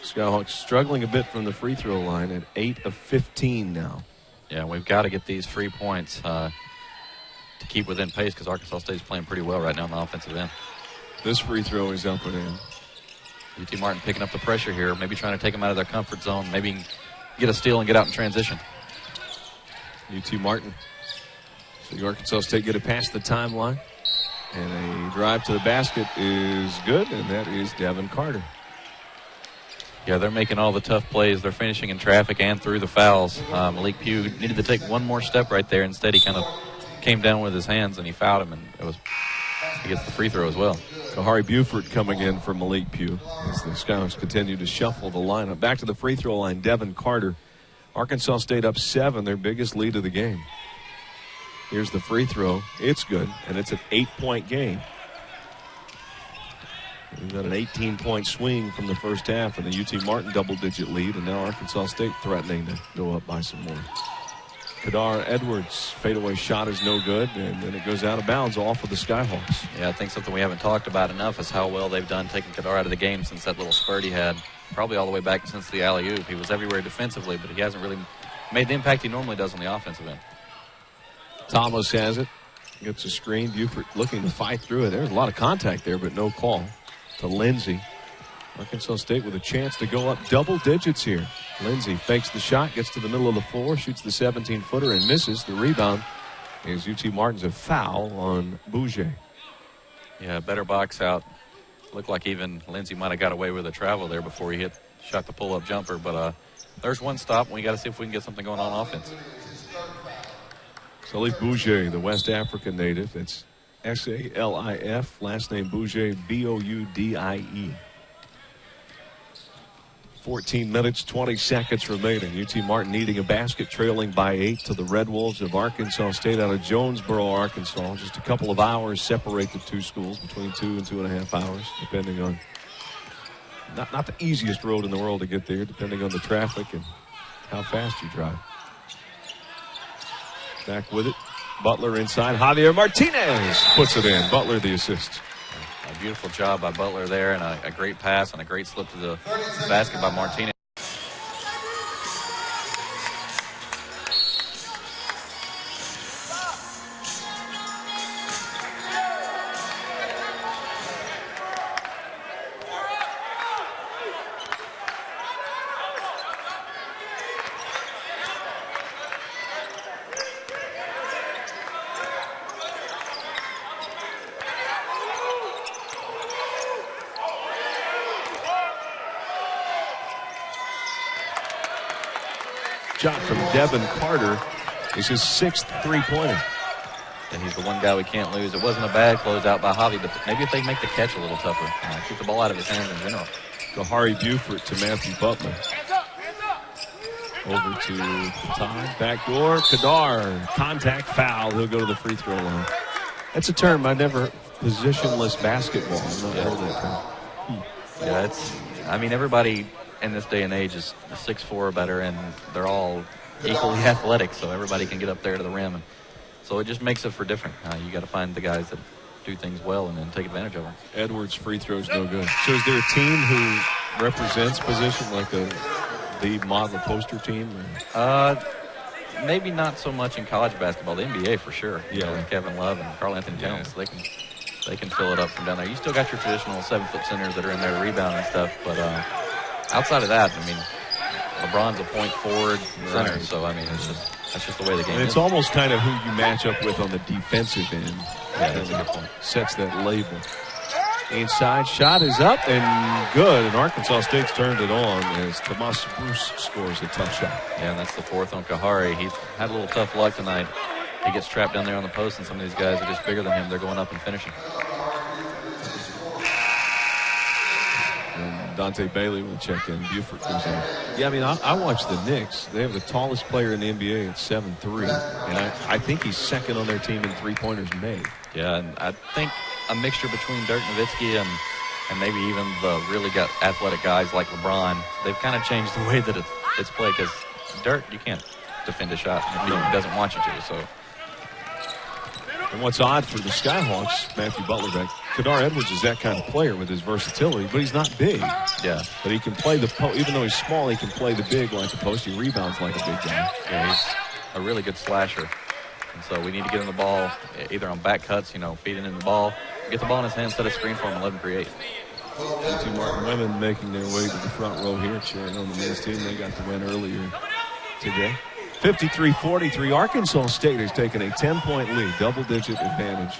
Skyhawks struggling a bit from the free throw line at 8 of 15 now. Yeah, we've got to get these free points to keep within pace because Arkansas State's playing pretty well right now on the offensive end. This free throw is up and in. UT Martin picking up the pressure here, maybe trying to take them out of their comfort zone, maybe get a steal and get out in transition. UT Martin. So the Arkansas State get it past the timeline. And a drive to the basket is good, and that is Devin Carter. Yeah, they're making all the tough plays. They're finishing in traffic and through the fouls. Malik Pugh needed to take one more step right there. Instead, he kind of came down with his hands, and he fouled him, and he gets the free throw as well. Kahari Buford coming in for Malik Pugh as the Skyhawks continue to shuffle the lineup. Back to the free throw line, Devin Carter. Arkansas State up 7, their biggest lead of the game. Here's the free throw. It's good, and it's an 8-point game. We've got an 18-point swing from the first half and the UT Martin double-digit lead, and now Arkansas State threatening to go up by some more. Kadar Edwards' fadeaway shot is no good, and then it goes out of bounds off of the Skyhawks. Yeah, I think something we haven't talked about enough is how well they've done taking Kadar out of the game since that little spurt he had, probably all the way back since the alley-oop. He was everywhere defensively, but he hasn't really made the impact he normally does on the offensive end. Thomas has it. Gets a screen. Buford looking to fight through it. There's a lot of contact there, but no call to Lindsey. Arkansas State with a chance to go up double digits here. Lindsey fakes the shot, gets to the middle of the floor, shoots the 17-footer and misses. The rebound is UT Martin's a foul on Bouger. Yeah, better box out. Looked like even Lindsey might have got away with a travel there before he shot the pull-up jumper. But there's one stop, and we got to see if we can get something going on offense. Salif Bouger, the West African native. It's S-A-L-I-F, last name Bouger, B-O-U-D-I-E. 14 minutes, 20 seconds remaining. UT Martin needing a basket, trailing by 8 to the Red Wolves of Arkansas State out of Jonesboro, Arkansas. Just a couple of hours separate the two schools, between 2 and 2.5 hours, depending on not the easiest road in the world to get there, depending on the traffic and how fast you drive. Back with it. Butler inside. Javier Martinez puts it in. Butler the assist. A beautiful job by Butler there, and a great pass and a great slip to the basket by Martinez. Shot from Devin Carter is his 6th three-pointer. And he's the one guy we can't lose. It wasn't a bad closeout by Javi, but maybe if they make the catch a little tougher, keep the ball out of his hands in general. Kahari Buford to Matthew Butler. Over to Todd. Backdoor. Kadar. Contact foul. He'll go to the free throw line. That's a term I never. Positionless basketball. I've not heard that term. Yeah, everybody in this day and age is 6'4" or better, and they're all equally athletic, so everybody can get up there to the rim. And so it just makes it for different. You got to find the guys that do things well and then take advantage of them. Edwards' free throw's no good. So is there a team who represents position like the model poster team? Maybe not so much in college basketball. The NBA for sure. Yeah, Kevin Love and Karl Anthony Towns, they can fill it up from down there. You still got your traditional 7-foot centers that are in there to rebound and stuff, but outside of that, LeBron's a point forward center, right. So that's just the way the game is. It's almost kind of who you match up with on the defensive end. Yeah, that's a good point. Sets that label. Inside shot is up and good, and Arkansas State's turned it on as Tomas Bruce scores a tough shot. Yeah, and that's the 4th on Kahari. He's had a little tough luck tonight. He gets trapped down there on the post, and some of these guys are just bigger than him. They're going up and finishing. And Dante Bailey will check in. Buford goes in. Yeah, I watched the Knicks. They have the tallest player in the NBA at 7'3", and I think he's second on their team in three-pointers made. Yeah, and I think a mixture between Dirk Nowitzki and maybe even the really got athletic guys like LeBron, they've kind of changed the way that it's played, because Dirk, you can't defend a shot if he doesn't want you to. So. And what's odd for the Skyhawks, Matthew Butler back, Kadar Edwards is that kind of player with his versatility, but he's not big. Yeah. But he can play the post. Even though he's small, he can play the big like a post. He rebounds like a big guy. Yeah, a really good slasher. And so we need to get him the ball either on back cuts, feeding in the ball, get the ball in his hand, set a screen for him, and let him create. UT Martin women making their way to the front row here, cheering on the men's team. They got the win earlier today. 53-43. Arkansas State has taken a 10-point lead, double-digit advantage.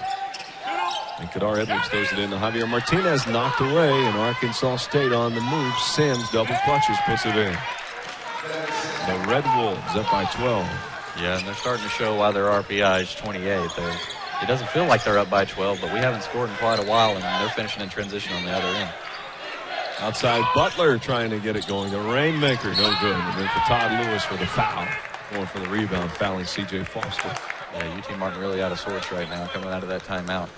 And Kadar Edwards throws it in to Javier Martinez, knocked away, and Arkansas State on the move. Sims double clutches, puts it in. The Red Wolves up by 12. Yeah, and they're starting to show why their RPI is 28. It doesn't feel like they're up by 12, but we haven't scored in quite a while, and they're finishing in transition on the other end. Outside Butler trying to get it going. The Rainmaker, no good. And then for Todd Lewis for the foul. Going for the rebound, fouling C.J. Foster. Yeah, UT Martin really out of sorts right now, coming out of that timeout.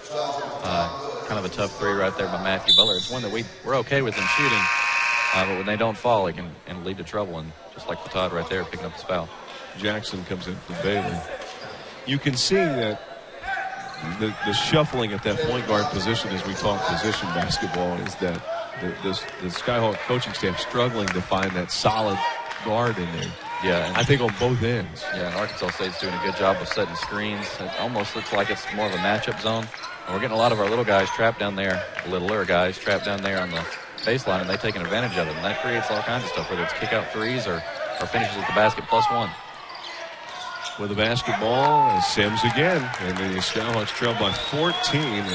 Kind of a tough three right there by Matthew Butler. It's one that we're okay with them shooting, but when they don't fall, it can lead to trouble. And just like Todd right there, picking up his foul. Jackson comes in for Bailey. You can see that the shuffling at that point guard position as we talk position basketball is that the Skyhawk coaching staff struggling to find that solid guard in there. Yeah, I think on both ends. Yeah, and Arkansas State's doing a good job of setting screens. It almost looks like it's more of a matchup zone. And we're getting a lot of our little guys trapped down there, littler guys trapped down there on the baseline, and they're taking advantage of it. And that creates all kinds of stuff, whether it's kick-out threes or finishes at the basket +1. With the basketball, Sims again. And the Skyhawks trail by 14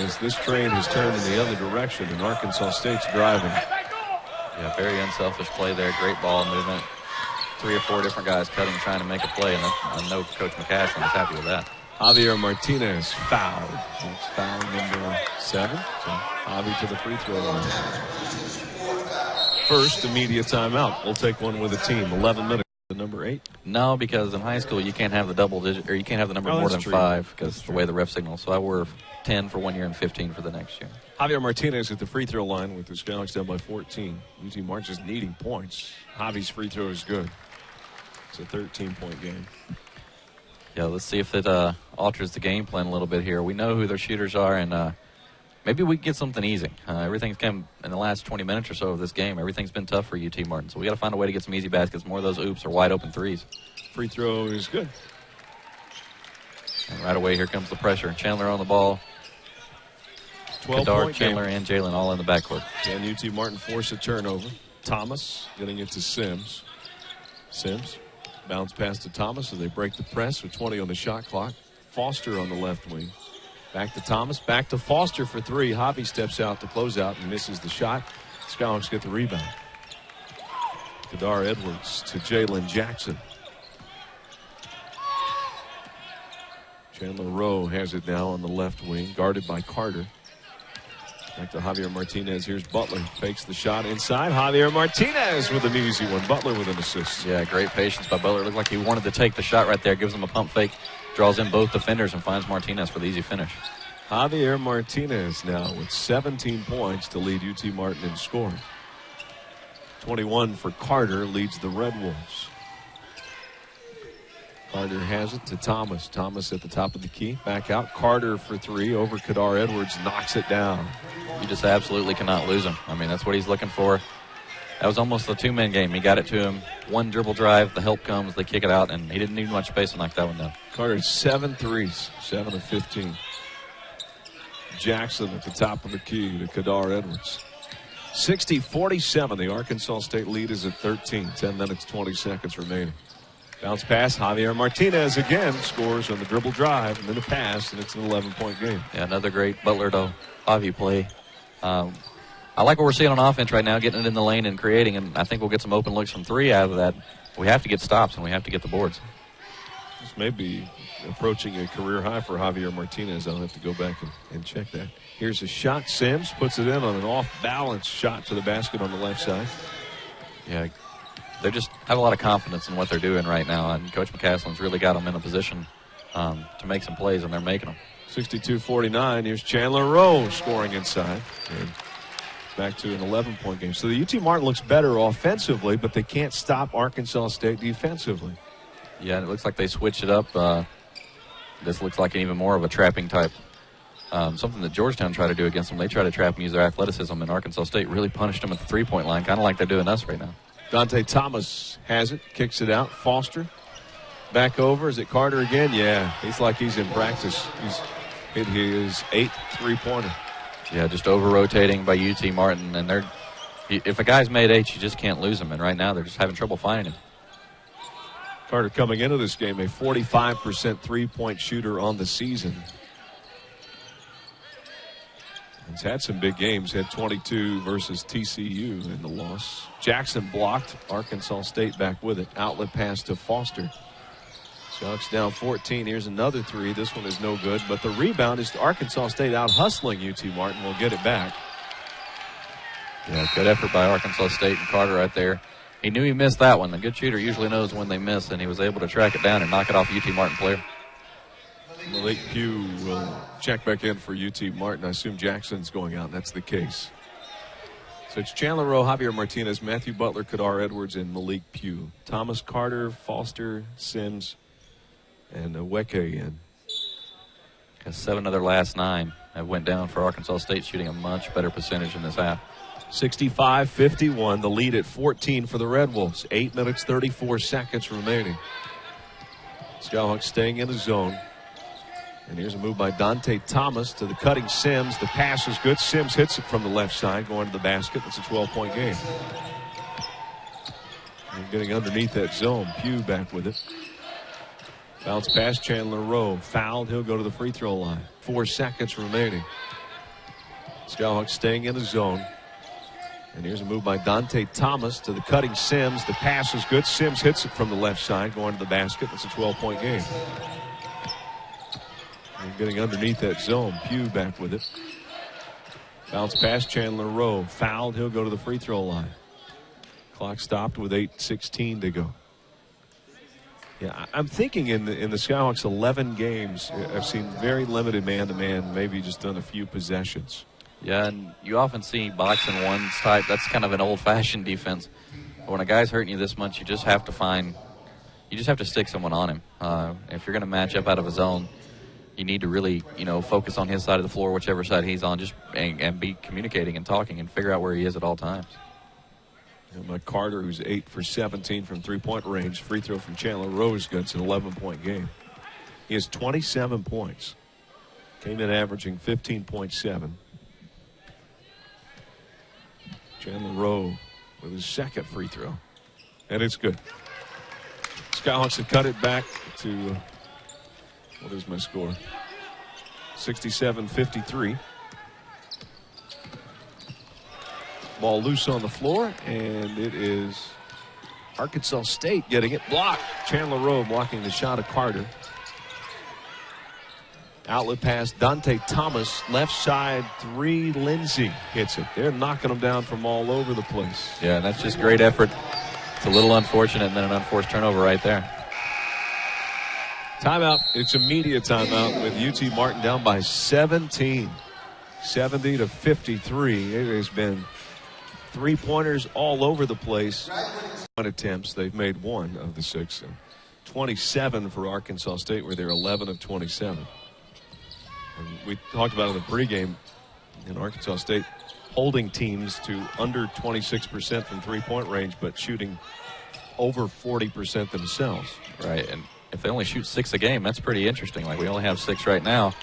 as this train has turned in the other direction, and Arkansas State's driving. Yeah, very unselfish play there. Great ball movement. 3 or 4 different guys cutting, trying to make a play, and I know Coach McCaslin is happy with that. Javier Martinez fouled. It's foul number 7. So Javi to the free throw line. First immediate timeout. We'll take one with the team. 11 minutes. The number 8? No, because in high school you can't have the double digit, or you can't have the number more than 5 because the way the ref signals. So I wore 10 for 1 year and 15 for the next year. Javier Martinez at the free throw line with the Skyhawks down by 14. UT Martin just needing points. Javi's free throw is good. It's a 13-point game. Yeah, let's see if it alters the game plan a little bit here. We know who their shooters are, and maybe we can get something easy. Everything's come in the last 20 minutes or so of this game. Everything's been tough for UT Martin, so we got to find a way to get some easy baskets. More of those oops or wide open threes. Free throw is good. And right away, here comes the pressure. Chandler on the ball. 12-point Chandler game. and Jalen all in the backcourt. And UT Martin force a turnover. Thomas getting it to Sims. Sims bounce pass to Thomas as they break the press with 20 on the shot clock. Foster on the left wing. Back to Thomas, back to Foster for 3. Javi steps out to close out and misses the shot. Skyhawks get the rebound. Kadar Edwards to Jalen Jackson. Chandler Rowe has it now on the left wing, guarded by Carter. Back to Javier Martinez. Here's Butler. Fakes the shot inside. Javier Martinez with an easy one. Butler with an assist. Yeah, great patience by Butler. Looked like he wanted to take the shot right there. Gives him a pump fake. Draws in both defenders and finds Martinez for the easy finish. Javier Martinez now with 17 points to lead UT Martin in scoring. 21 for Carter leads the Red Wolves. Carter has it to Thomas. Thomas at the top of the key. Back out. Carter for 3 over Kadar Edwards. Knocks it down. You just absolutely cannot lose him. I mean, that's what he's looking for. That was almost a 2-man game. He got it to him. One dribble drive. The help comes. They kick it out, and he didn't need much space to knock that one down. Carter 7 threes. 7 of 15. Jackson at the top of the key to Kadar Edwards. 60-47. The Arkansas State lead is at 13. 10 minutes, 20 seconds remaining. Bounce pass. Javier Martinez again scores on the dribble drive and then a pass, and it's an 11-point game. Yeah, another great Butler to Javi play. I like what we're seeing on offense right now, getting it in the lane and creating, and I think we'll get some open looks from 3 out of that. We have to get stops, and we have to get the boards. This may be approaching a career high for Javier Martinez. I'll have to go back and check that. Here's a shot. Sims puts it in on an off-balance shot to the basket on the left side. Yeah, they just have a lot of confidence in what they're doing right now, and Coach McCaslin's really got them in a position to make some plays, and they're making them. 62-49. Here's Chandler Rowe scoring inside. And back to an 11-point game. So the UT Martin looks better offensively, but they can't stop Arkansas State defensively. Yeah, and it looks like they switched it up. This looks like even more of a trapping type. Something that Georgetown tried to do against them. They try to trap and use their athleticism, and Arkansas State really punished them at the three-point line, kind of like they're doing us right now. Dante Thomas has it, kicks it out. Foster Back over. Is it Carter again? Yeah, he's like he's in practice. He's hit his 8th three-pointer. Yeah, just over-rotating by UT Martin. And if a guy's made 8, you just can't lose him. And right now they're just having trouble finding him. Carter coming into this game, a 45% three-point shooter on the season. He's had some big games. Had 22 versus TCU in the loss. Jackson blocked. Arkansas State back with it. Outlet pass to Foster. Scots down 14. Here's another three. This one is no good. But the rebound is to Arkansas State out hustling UT Martin. Will get it back. Yeah, good effort by Arkansas State and Carter right there. He knew he missed that one. A good shooter usually knows when they miss, and he was able to track it down and knock it off a UT Martin player. Malik Pugh will check back in for UT Martin. I assume Jackson's going out. That's the case. So it's Chandler Rowe, Javier Martinez, Matthew Butler, Kadar Edwards, and Malik Pugh. Thomas Carter, Foster, Sims, and Weke in. 7 of their last 9 have went down for Arkansas State, shooting a much better percentage in this half. 65-51, the lead at 14 for the Red Wolves. 8 minutes, 34 seconds remaining. Skyhawks staying in the zone. And here's a move by Dante Thomas to the cutting Sims. The pass is good. Sims hits it from the left side, going to the basket. It's a 12-point game. And getting underneath that zone. Pugh back with it. Bounce past Chandler Rowe. Fouled. He'll go to the free throw line. 4 seconds remaining. Skyhawks staying in the zone. And here's a move by Dante Thomas to the cutting Sims. The pass is good. Sims hits it from the left side, going to the basket. It's a 12-point game. And getting underneath that zone. Pugh back with it. Bounce past Chandler Rowe. Fouled. He'll go to the free throw line. Clock stopped with 8:16 to go. Yeah, I'm thinking in the Skyhawks 11 games, I've seen very limited man-to-man, maybe just done a few possessions. Yeah, and you often see box and ones type. That's kind of an old-fashioned defense. But when a guy's hurting you this much, you just have to stick someone on him. If you're going to match up out of a zone, you need to really, focus on his side of the floor, whichever side he's on, and be communicating and talking and figure out where he is at all times. And Carter, who's 8 for 17 from three-point range. Free throw from Chandler Rowe is good. It's an 11-point game. He has 27 points. Came in averaging 15.7. Chandler Rowe with his second free throw. And it's good. Skyhawks have cut it back to, what is my score? 67-53. Ball loose on the floor, and it is Arkansas State getting it blocked. Chandler Rowe blocking the shot of Carter. Outlet pass, Dante Thomas, left side three, Lindsey hits it. They're knocking them down from all over the place. Yeah, and that's just great effort. It's a little unfortunate, and then an unforced turnover right there. Timeout. It's a media timeout with UT Martin down by 17. 70-53. It has been three-pointers all over the place. 1 attempts. They've made 1 of the 6. And 27 for Arkansas State, where they're 11 of 27. And we talked about in the pregame in Arkansas State holding teams to under 26% from three-point range, but shooting over 40% themselves. Right, and if they only shoot 6 a game, that's pretty interesting. Like, we only have 6 right now.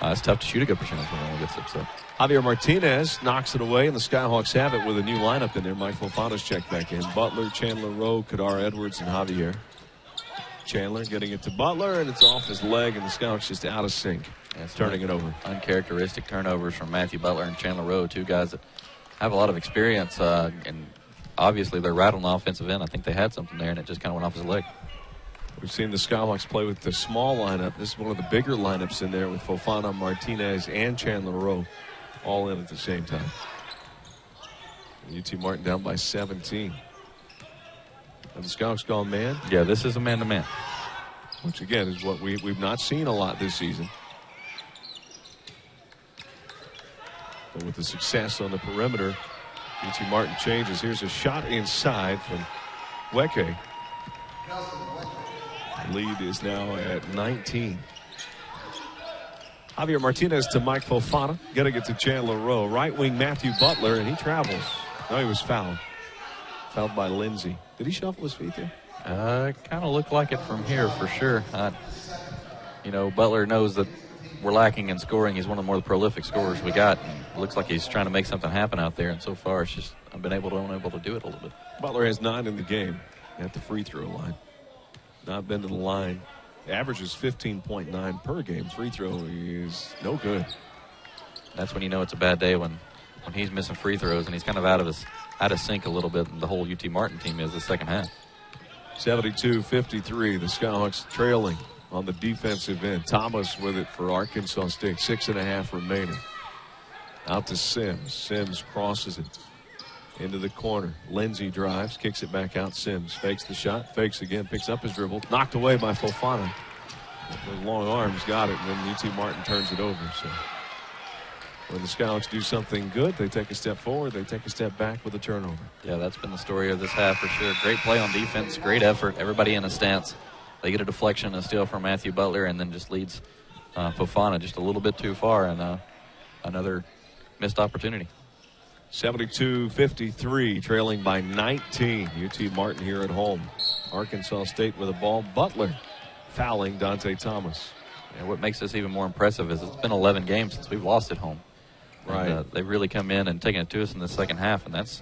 It's tough to shoot a good percentage when we only get 6 up. Javier Martinez knocks it away, and the Skyhawks have it with a new lineup in there. Mike Fofana's checked back in. Butler, Chandler Rowe, Kadar Edwards, and Javier. Chandler getting it to Butler, and it's off his leg, and the Skyhawks just out of sync. Yeah, turning it over. Uncharacteristic turnovers from Matthew Butler and Chandler Rowe, 2 guys that have a lot of experience, and obviously they're right on the offensive end. I think they had something there, and it just kind of went off his leg. We've seen the Skyhawks play with the small lineup. This is one of the bigger lineups in there with Fofana, Martinez, and Chandler Rowe all in at the same time. UT Martin down by 17. Have the Skyhawks gone man? Yeah, this is a man-to-man. Which, again, is what we've not seen a lot this season. But with the success on the perimeter, UT Martin changes. Here's a shot inside from Weke. The lead is now at 19. Javier Martinez to Mike Fofana. Getting it to Chandler Rowe. Right wing Matthew Butler, and he travels. No, he was fouled. Fouled by Lindsey. Did he shuffle his feet there? Kind of looked like it from here for sure. You know, Butler knows that we're lacking in scoring. He's one of the more prolific scorers we got. And it looks like he's trying to make something happen out there. And so far, it's just I've been unable to do it a little bit. Butler has 9 in the game at the free throw line. Not been to the line. The average is 15.9 per game. Free throw is no good. That's when you know it's a bad day when he's missing free throws and he's kind of out of sync a little bit. And the whole UT Martin team is the second half. 72-53. The Skyhawks trailing on the defensive end. Thomas with it for Arkansas State. 6.5 remaining. Out to Sims. Sims crosses it into the corner. Lindsey drives, kicks it back out. Sims fakes the shot, fakes again, picks up his dribble. Knocked away by Fofana. Those long arms got it, and then UT Martin turns it over. So when the Skyhawks do something good, they take a step forward, they take a step back with a turnover. Yeah, that's been the story of this half for sure. Great play on defense, great effort, everybody in a stance. They get a deflection, a steal from Matthew Butler, and then just leads Fofana just a little bit too far, and another missed opportunity. 72-53, trailing by 19. UT Martin here at home. Arkansas State with a ball. Butler fouling Dante Thomas. And what makes this even more impressive is it's been 11 games since we've lost at home. Right. And, they've really come in and taken it to us in the second half, and that's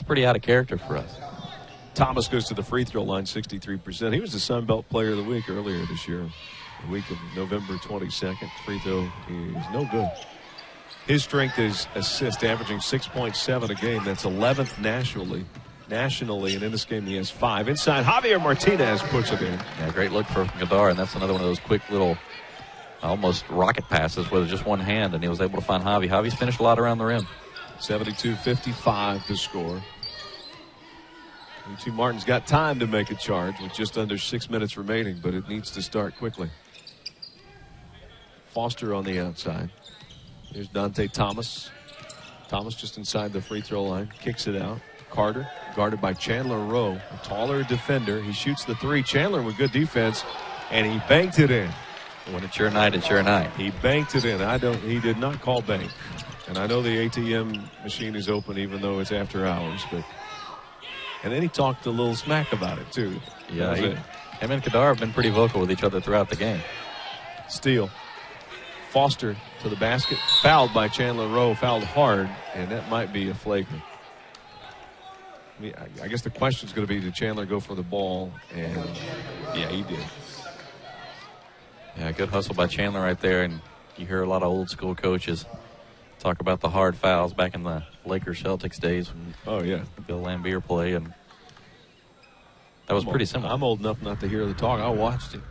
pretty out of character for us. Thomas goes to the free throw line, 63%. He was the Sun Belt Player of the Week earlier this year, the week of November 22nd. Free throw is no good. His strength is assist, averaging 6.7 a game. That's 11th nationally. And in this game he has 5. Inside, Javier Martinez puts it in. Yeah, great look for Gadar, and that's another one of those quick little almost rocket passes with just one hand, and he was able to find Javi. Javi's finished a lot around the rim. 72-55 to score. UT Martin's got time to make a charge with just under 6 minutes remaining, but it needs to start quickly. Foster on the outside. Here's Dante Thomas. Thomas just inside the free throw line. Kicks it out. Carter guarded by Chandler Rowe, a taller defender. He shoots the 3. Chandler with good defense, and he banked it in. When it's your night, it's your night. He banked it in. He did not call bank. And I know the ATM machine is open even though it's after hours, but and then he talked a little smack about it too. Yeah, him and Kadar have been pretty vocal with each other throughout the game. Steal. Foster to the basket, fouled by Chandler Rowe, fouled hard, and that might be a flagrant. I guess the question is going to be, did Chandler go for the ball? And yeah, he did. Yeah, good hustle by Chandler right there, and you hear a lot of old school coaches talk about the hard fouls back in the Lakers Celtics days. Oh yeah, Bill Laimbeer play, and that was pretty similar. I'm old enough not to hear the talk. I watched it.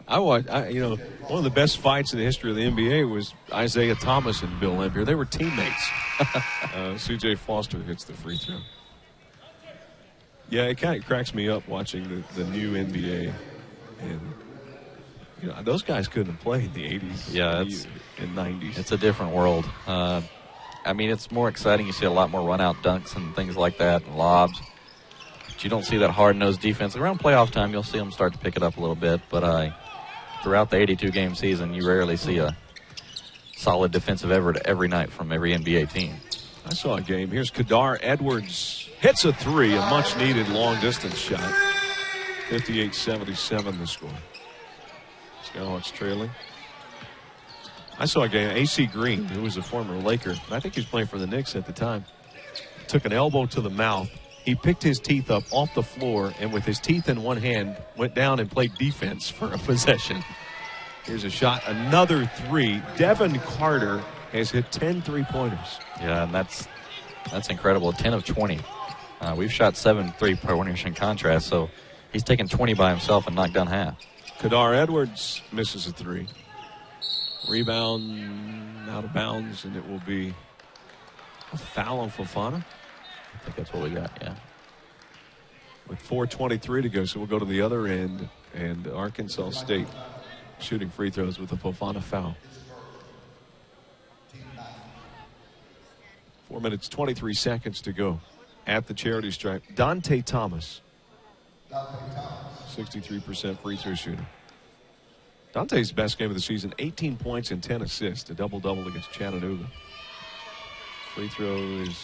one of the best fights in the history of the NBA was Isaiah Thomas and Bill Laimbeer. They were teammates. C.J. Foster hits the free throw. Yeah, it kind of cracks me up watching the new NBA. And, those guys couldn't play in the 80s and 90s. It's a different world. It's more exciting. You see a lot more run-out dunks and things like that and lobs. But you don't see that hard-nosed defense. Around playoff time, you'll see them start to pick it up a little bit. But throughout the 82-game season, you rarely see a solid defensive effort every night from every NBA team. I saw a game. Here's Kadar Edwards. Hits a 3, a much-needed long-distance shot. 58-77 the score. Skyhawks trailing. I saw a game. A.C. Green, who was a former Laker, I think he was playing for the Knicks at the time, took an elbow to the mouth. He picked his teeth up off the floor, and with his teeth in one hand, went down and played defense for a possession. Here's a shot. Another 3. Devin Carter has hit 10 3-pointers. Yeah, and that's incredible. 10 of 20. We've shot 7 3-pointers in contrast, so he's taken 20 by himself and knocked down half. Kadar Edwards misses a 3. Rebound out of bounds, and it will be a foul on Fofana. I think that's what we got, yeah. With 4:23 to go, so we'll go to the other end, and Arkansas State shooting free throws with a Fofana foul. 4 minutes, 23 seconds to go at the charity stripe. Dante Thomas, 63% free throw shooter. Dante's best game of the season, 18 points and 10 assists, a double-double against Chattanooga. Free throw is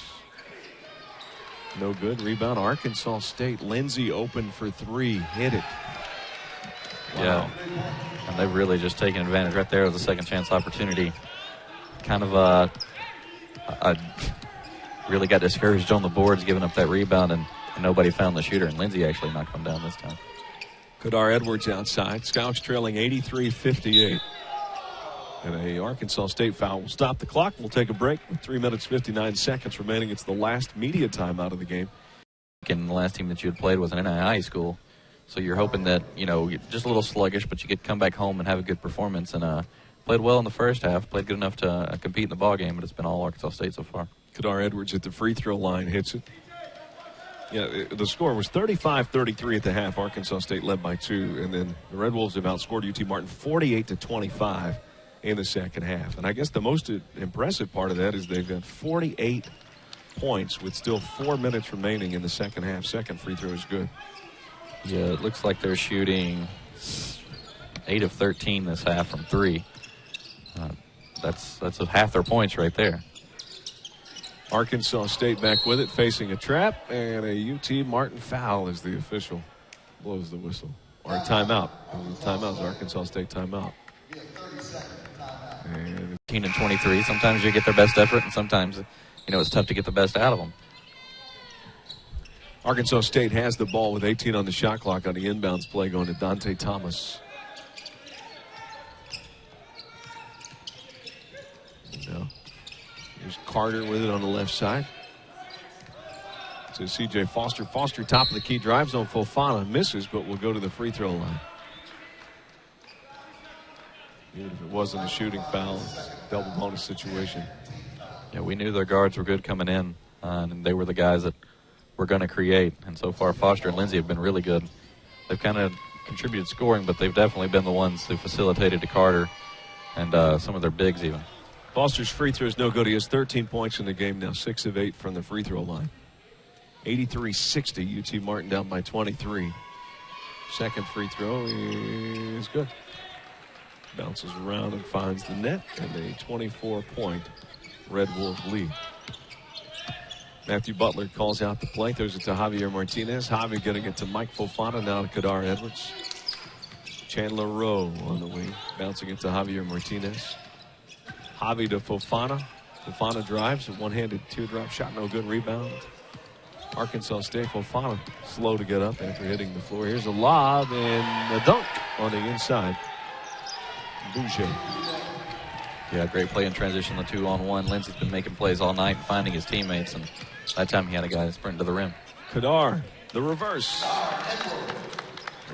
No good. Rebound, Arkansas State. Lindsey open for three. Hit it. Wow. Yeah. And they've really just taken advantage right there of the second chance opportunity. Kind of I really got discouraged on the boards giving up that rebound, and nobody found the shooter. And Lindsey actually knocked one down this time. Kadar Edwards outside. Scout's trailing 83-58. And a Arkansas State foul will stop the clock. We'll take a break with 3 minutes, 59 seconds remaining. It's the last media timeout of the game. And the last team that you had played was an NII school. So you're hoping that, you're just a little sluggish, but you could come back home and have a good performance. And played well in the first half, played good enough to compete in the ball game, but it's been all Arkansas State so far. Kadar Edwards at the free throw line hits it. Yeah, the score was 35-33 at the half. Arkansas State led by 2. And then the Red Wolves have outscored UT Martin 48-25. In the second half. And I guess the most impressive part of that is they've got 48 points with still 4 minutes remaining in the second half. Second free throw is good. Yeah, it looks like they're shooting 8 of 13 this half from 3. That's half their points right there. Arkansas State back with it, facing a trap, and a UT Martin foul as the official blows the whistle. Or a timeout. Timeout is Arkansas State timeout. 18 and 23. Sometimes you get their best effort, and sometimes, it's tough to get the best out of them. Arkansas State has the ball with 18 on the shot clock on the inbounds play going to Dante Thomas. Now, here's Carter with it on the left side. To C.J. Foster. Foster, top of the key, drives on Fofana, misses, but will go to the free throw line. Even if it wasn't a shooting foul, double bonus situation. Yeah, we knew their guards were good coming in, and they were the guys that were going to create. And so far, Foster and Lindsey have been really good. They've kind of contributed scoring, but they've definitely been the ones who facilitated to Carter and some of their bigs even. Foster's free throw is no good. He has 13 points in the game now, 6 of 8 from the free throw line. 83-60, UT Martin down by 23. Second free throw is good. Bounces around and finds the net, and a 24-point Red Wolves lead. Matthew Butler calls out the play, throws it to Javier Martinez. Javi getting it to Mike Fofana, now to Kadar Edwards. Chandler Rowe on the wing, bouncing it to Javier Martinez. Javi to Fofana. Fofana drives, a one-handed teardrop shot, no good. Rebound. Arkansas State. Fofana slow to get up after hitting the floor. Here's a lob and a dunk on the inside. Boucher. Yeah, great play in transition, the 2-on-1. Lindsey's been making plays all night, finding his teammates, and that time he had a guy sprint to the rim. Kadar, the reverse.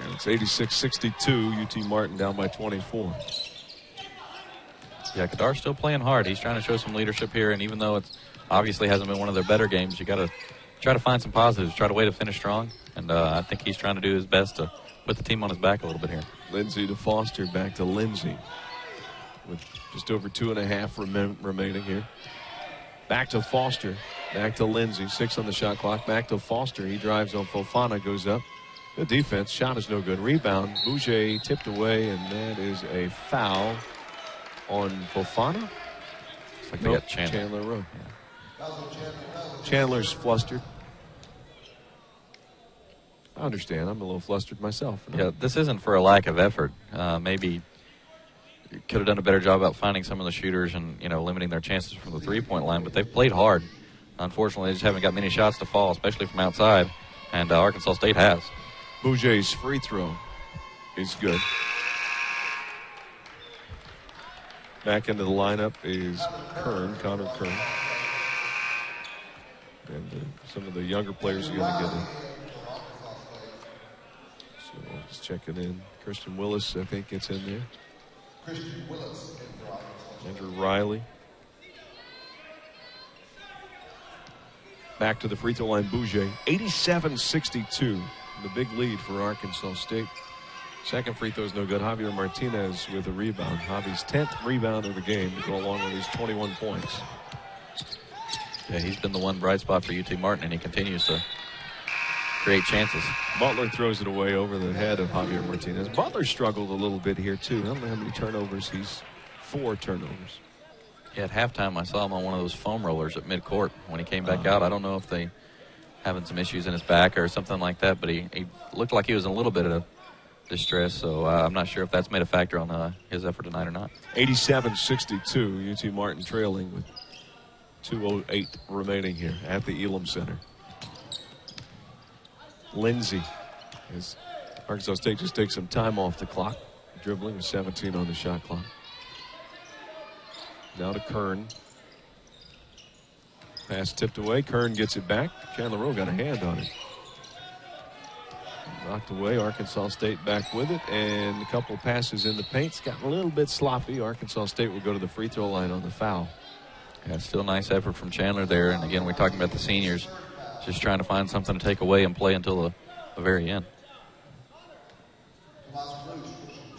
And it's 86-62. UT Martin down by 24. Yeah, Kadar's still playing hard. He's trying to show some leadership here, and even though it obviously hasn't been one of their better games, you got to try to find some positives, try to way to finish strong, and I think he's trying to do his best to put the team on his back a little bit here. Lindsey to Foster, back to Lindsey with just over 2.5 remaining here. Back to Foster, back to Lindsey, 6 on the shot clock, back to Foster. He drives on Fofana, goes up. Good defense, shot is no good. Rebound, Boucher tipped away, and that is a foul on Fofana. It's like they got Chandler Rowe. Yeah. Chandler's flustered. I understand. I'm a little flustered myself. Yeah, this isn't for a lack of effort. Maybe could have done a better job about finding some of the shooters and, limiting their chances from the three-point line. But they've played hard. Unfortunately, they just haven't got many shots to fall, especially from outside. And Arkansas State has. Bouger's free throw is good. Back into the lineup is Connor Kern. And some of the younger players are going to get in. So just checking in. Christian Willis, I think, gets in there. Christian Willis. Andrew Riley. Back to the free throw line, Bouger. 87-62. The big lead for Arkansas State. Second free throw is no good. Javier Martinez with a rebound. Javi's 10th rebound of the game to go along with his 21 points. Yeah, he's been the one bright spot for UT Martin, and he continues to create chances. Butler throws it away over the head of Javier Martinez. Butler struggled a little bit here, too. I don't know how many turnovers. He's 4 turnovers. Yeah, at halftime, I saw him on one of those foam rollers at midcourt when he came back out. I don't know if they having some issues in his back or something like that, but he looked like he was in a little bit of distress, so I'm not sure if that's made a factor on his effort tonight or not. 87-62, UT Martin trailing with 2:08 remaining here at the Elam Center. Lindsay, as Arkansas State just takes some time off the clock, dribbling with 17 on the shot clock. Now to Kern. Pass tipped away. Kern gets it back. Chandler Rowe got a hand on it. Knocked away. Arkansas State back with it. And a couple passes in the paint. It's gotten a little bit sloppy. Arkansas State will go to the free throw line on the foul. Yeah, still nice effort from Chandler there. And again, we're talking about the seniors just trying to find something to take away and play until the very end.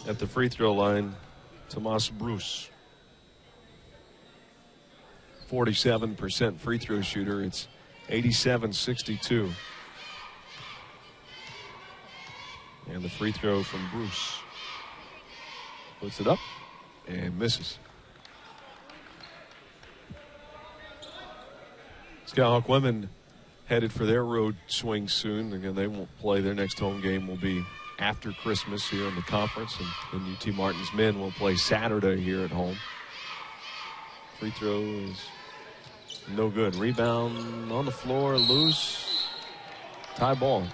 At the free throw line, Tomas Bruce. 47% free throw shooter. It's 87-62. And the free throw from Bruce. Puts it up and misses. Skyhawk women headed for their road swing soon. Again, they won't play. Their next home game will be after Christmas here in the conference. And UT Martin's men will play Saturday here at home. Free throw is no good. Rebound on the floor, loose. Tie ball.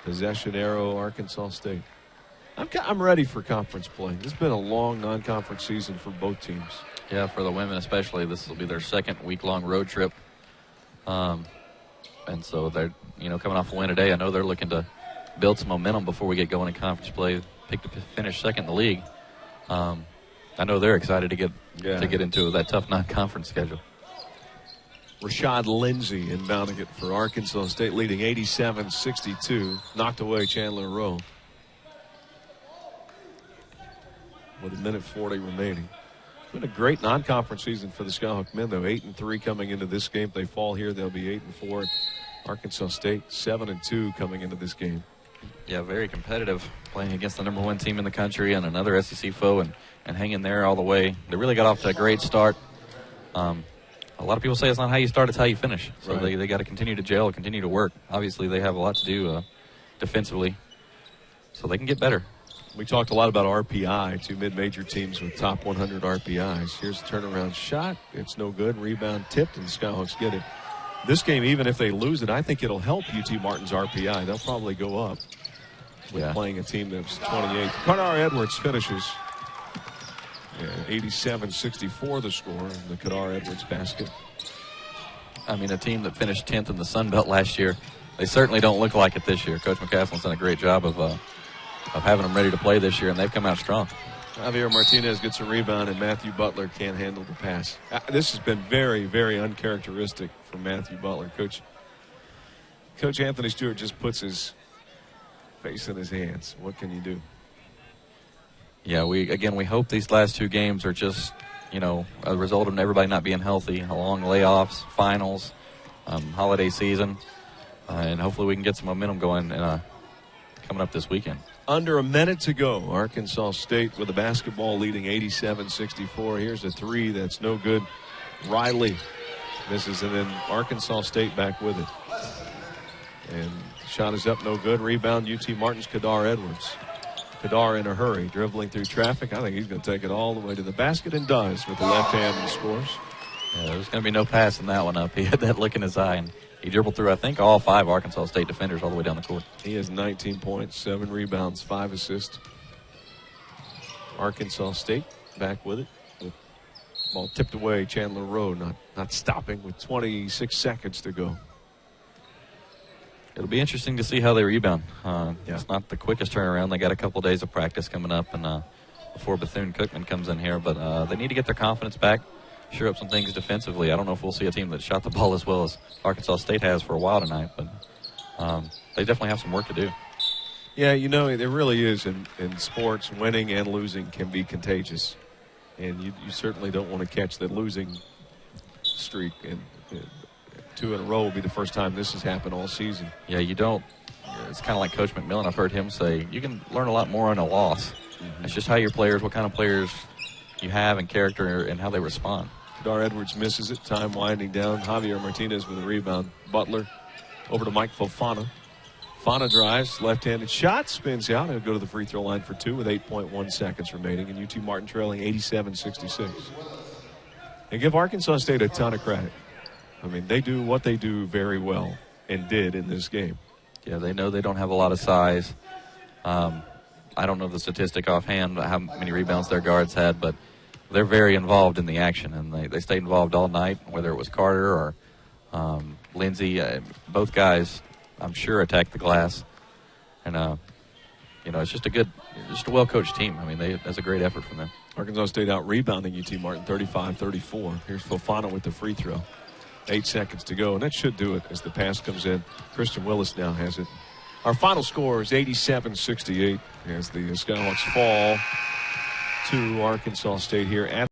Possession arrow, Arkansas State. I'm ready for conference play. It's been a long non-conference season for both teams. Yeah, for the women especially. This will be their second week-long road trip. And so they're, coming off a win today. I know they're looking to build some momentum before we get going in conference play. Pick to finish second in the league. I know they're excited to get into that tough non-conference schedule. Rashad Lindsay inbounding it for Arkansas State, leading 87-62. Knocked away Chandler Rowe. With a minute 40 remaining. It's been a great non-conference season for the Skyhawk men, though. 8-3 coming into this game. If they fall here, they'll be 8-4. Arkansas State 7-2 coming into this game. Yeah, very competitive, playing against the number one team in the country and another SEC foe and hanging there all the way. They really got off to a great start. A lot of people say it's not how you start, it's how you finish. So right. they got to continue to gel, continue to work. Obviously, they have a lot to do defensively, so they can get better. We talked a lot about RPI, two mid-major teams with top 100 RPIs. Here's the turnaround shot. It's no good. Rebound tipped, and the Skyhawks get it. This game, even if they lose it, I think it'll help UT Martin's RPI. They'll probably go up with playing a team that's 28th. Kadar Edwards finishes. 87-64 the score in the Kadar Edwards basket. I mean, a team that finished 10th in the Sun Belt last year, they certainly don't look like it this year. Coach McCaslin's done a great job of having them ready to play this year, and they've come out strong. Javier Martinez gets a rebound, and Matthew Butler can't handle the pass. This has been very, very uncharacteristic for Matthew Butler. Coach Anthony Stewart just puts his face in his hands. What can you do? Yeah, we hope these last two games are just, a result of everybody not being healthy, long layoffs, finals, holiday season, and hopefully we can get some momentum going coming up this weekend. Under a minute to go, Arkansas State with the basketball leading 87-64. Here's a three that's no good. Riley misses, and then Arkansas State back with it. And shot is up, no good. Rebound, UT Martin's Kadar Edwards. Kadar in a hurry, dribbling through traffic. I think he's going to take it all the way to the basket and does with the left hand and scores. Yeah, there's going to be no passing that one up. He had that look in his eye, and he dribbled through, I think, all 5 Arkansas State defenders all the way down the court. He has 19 points, 7 rebounds, 5 assists. Arkansas State back with it. Ball tipped away, Chandler Rowe not stopping with 26 seconds to go. It'll be interesting to see how they rebound. It's not the quickest turnaround. They got a couple days of practice coming up and before Bethune-Cookman comes in here. But they need to get their confidence back, shore up some things defensively. I don't know if we'll see a team that shot the ball as well as Arkansas State has for a while tonight. But they definitely have some work to do. Yeah, there really is in sports. Winning and losing can be contagious. And you certainly don't want to catch the losing streak. And 2 in a row will be the first time this has happened all season. Yeah, you don't. It's kind of like Coach McMillan. I've heard him say, you can learn a lot more in a loss. Mm-hmm. It's just how your players, what kind of players you have and character and how they respond. Kadar Edwards misses it. Time winding down. Javier Martinez with a rebound. Butler Over to Mike Fofana. Fofana drives, left-handed shot, spins out. He'll go to the free throw line for 2 with 8.1 seconds remaining. And UT Martin trailing 87-66. And give Arkansas State a ton of credit. I mean, they do what they do very well and did in this game. Yeah, they know they don't have a lot of size. I don't know the statistic offhand, how many rebounds their guards had, but they're very involved in the action, and they stayed involved all night, whether it was Carter or Lindsey. Both guys, I'm sure, attacked the glass. And, it's just a well-coached team. I mean, that's a great effort from them. Arkansas State out-rebounding UT Martin 35-34. Here's Fofana with the free throw. 8 seconds to go, and that should do it as the pass comes in. Christian Willis now has it. Our final score is 87-68 as the Skyhawks fall to Arkansas State here at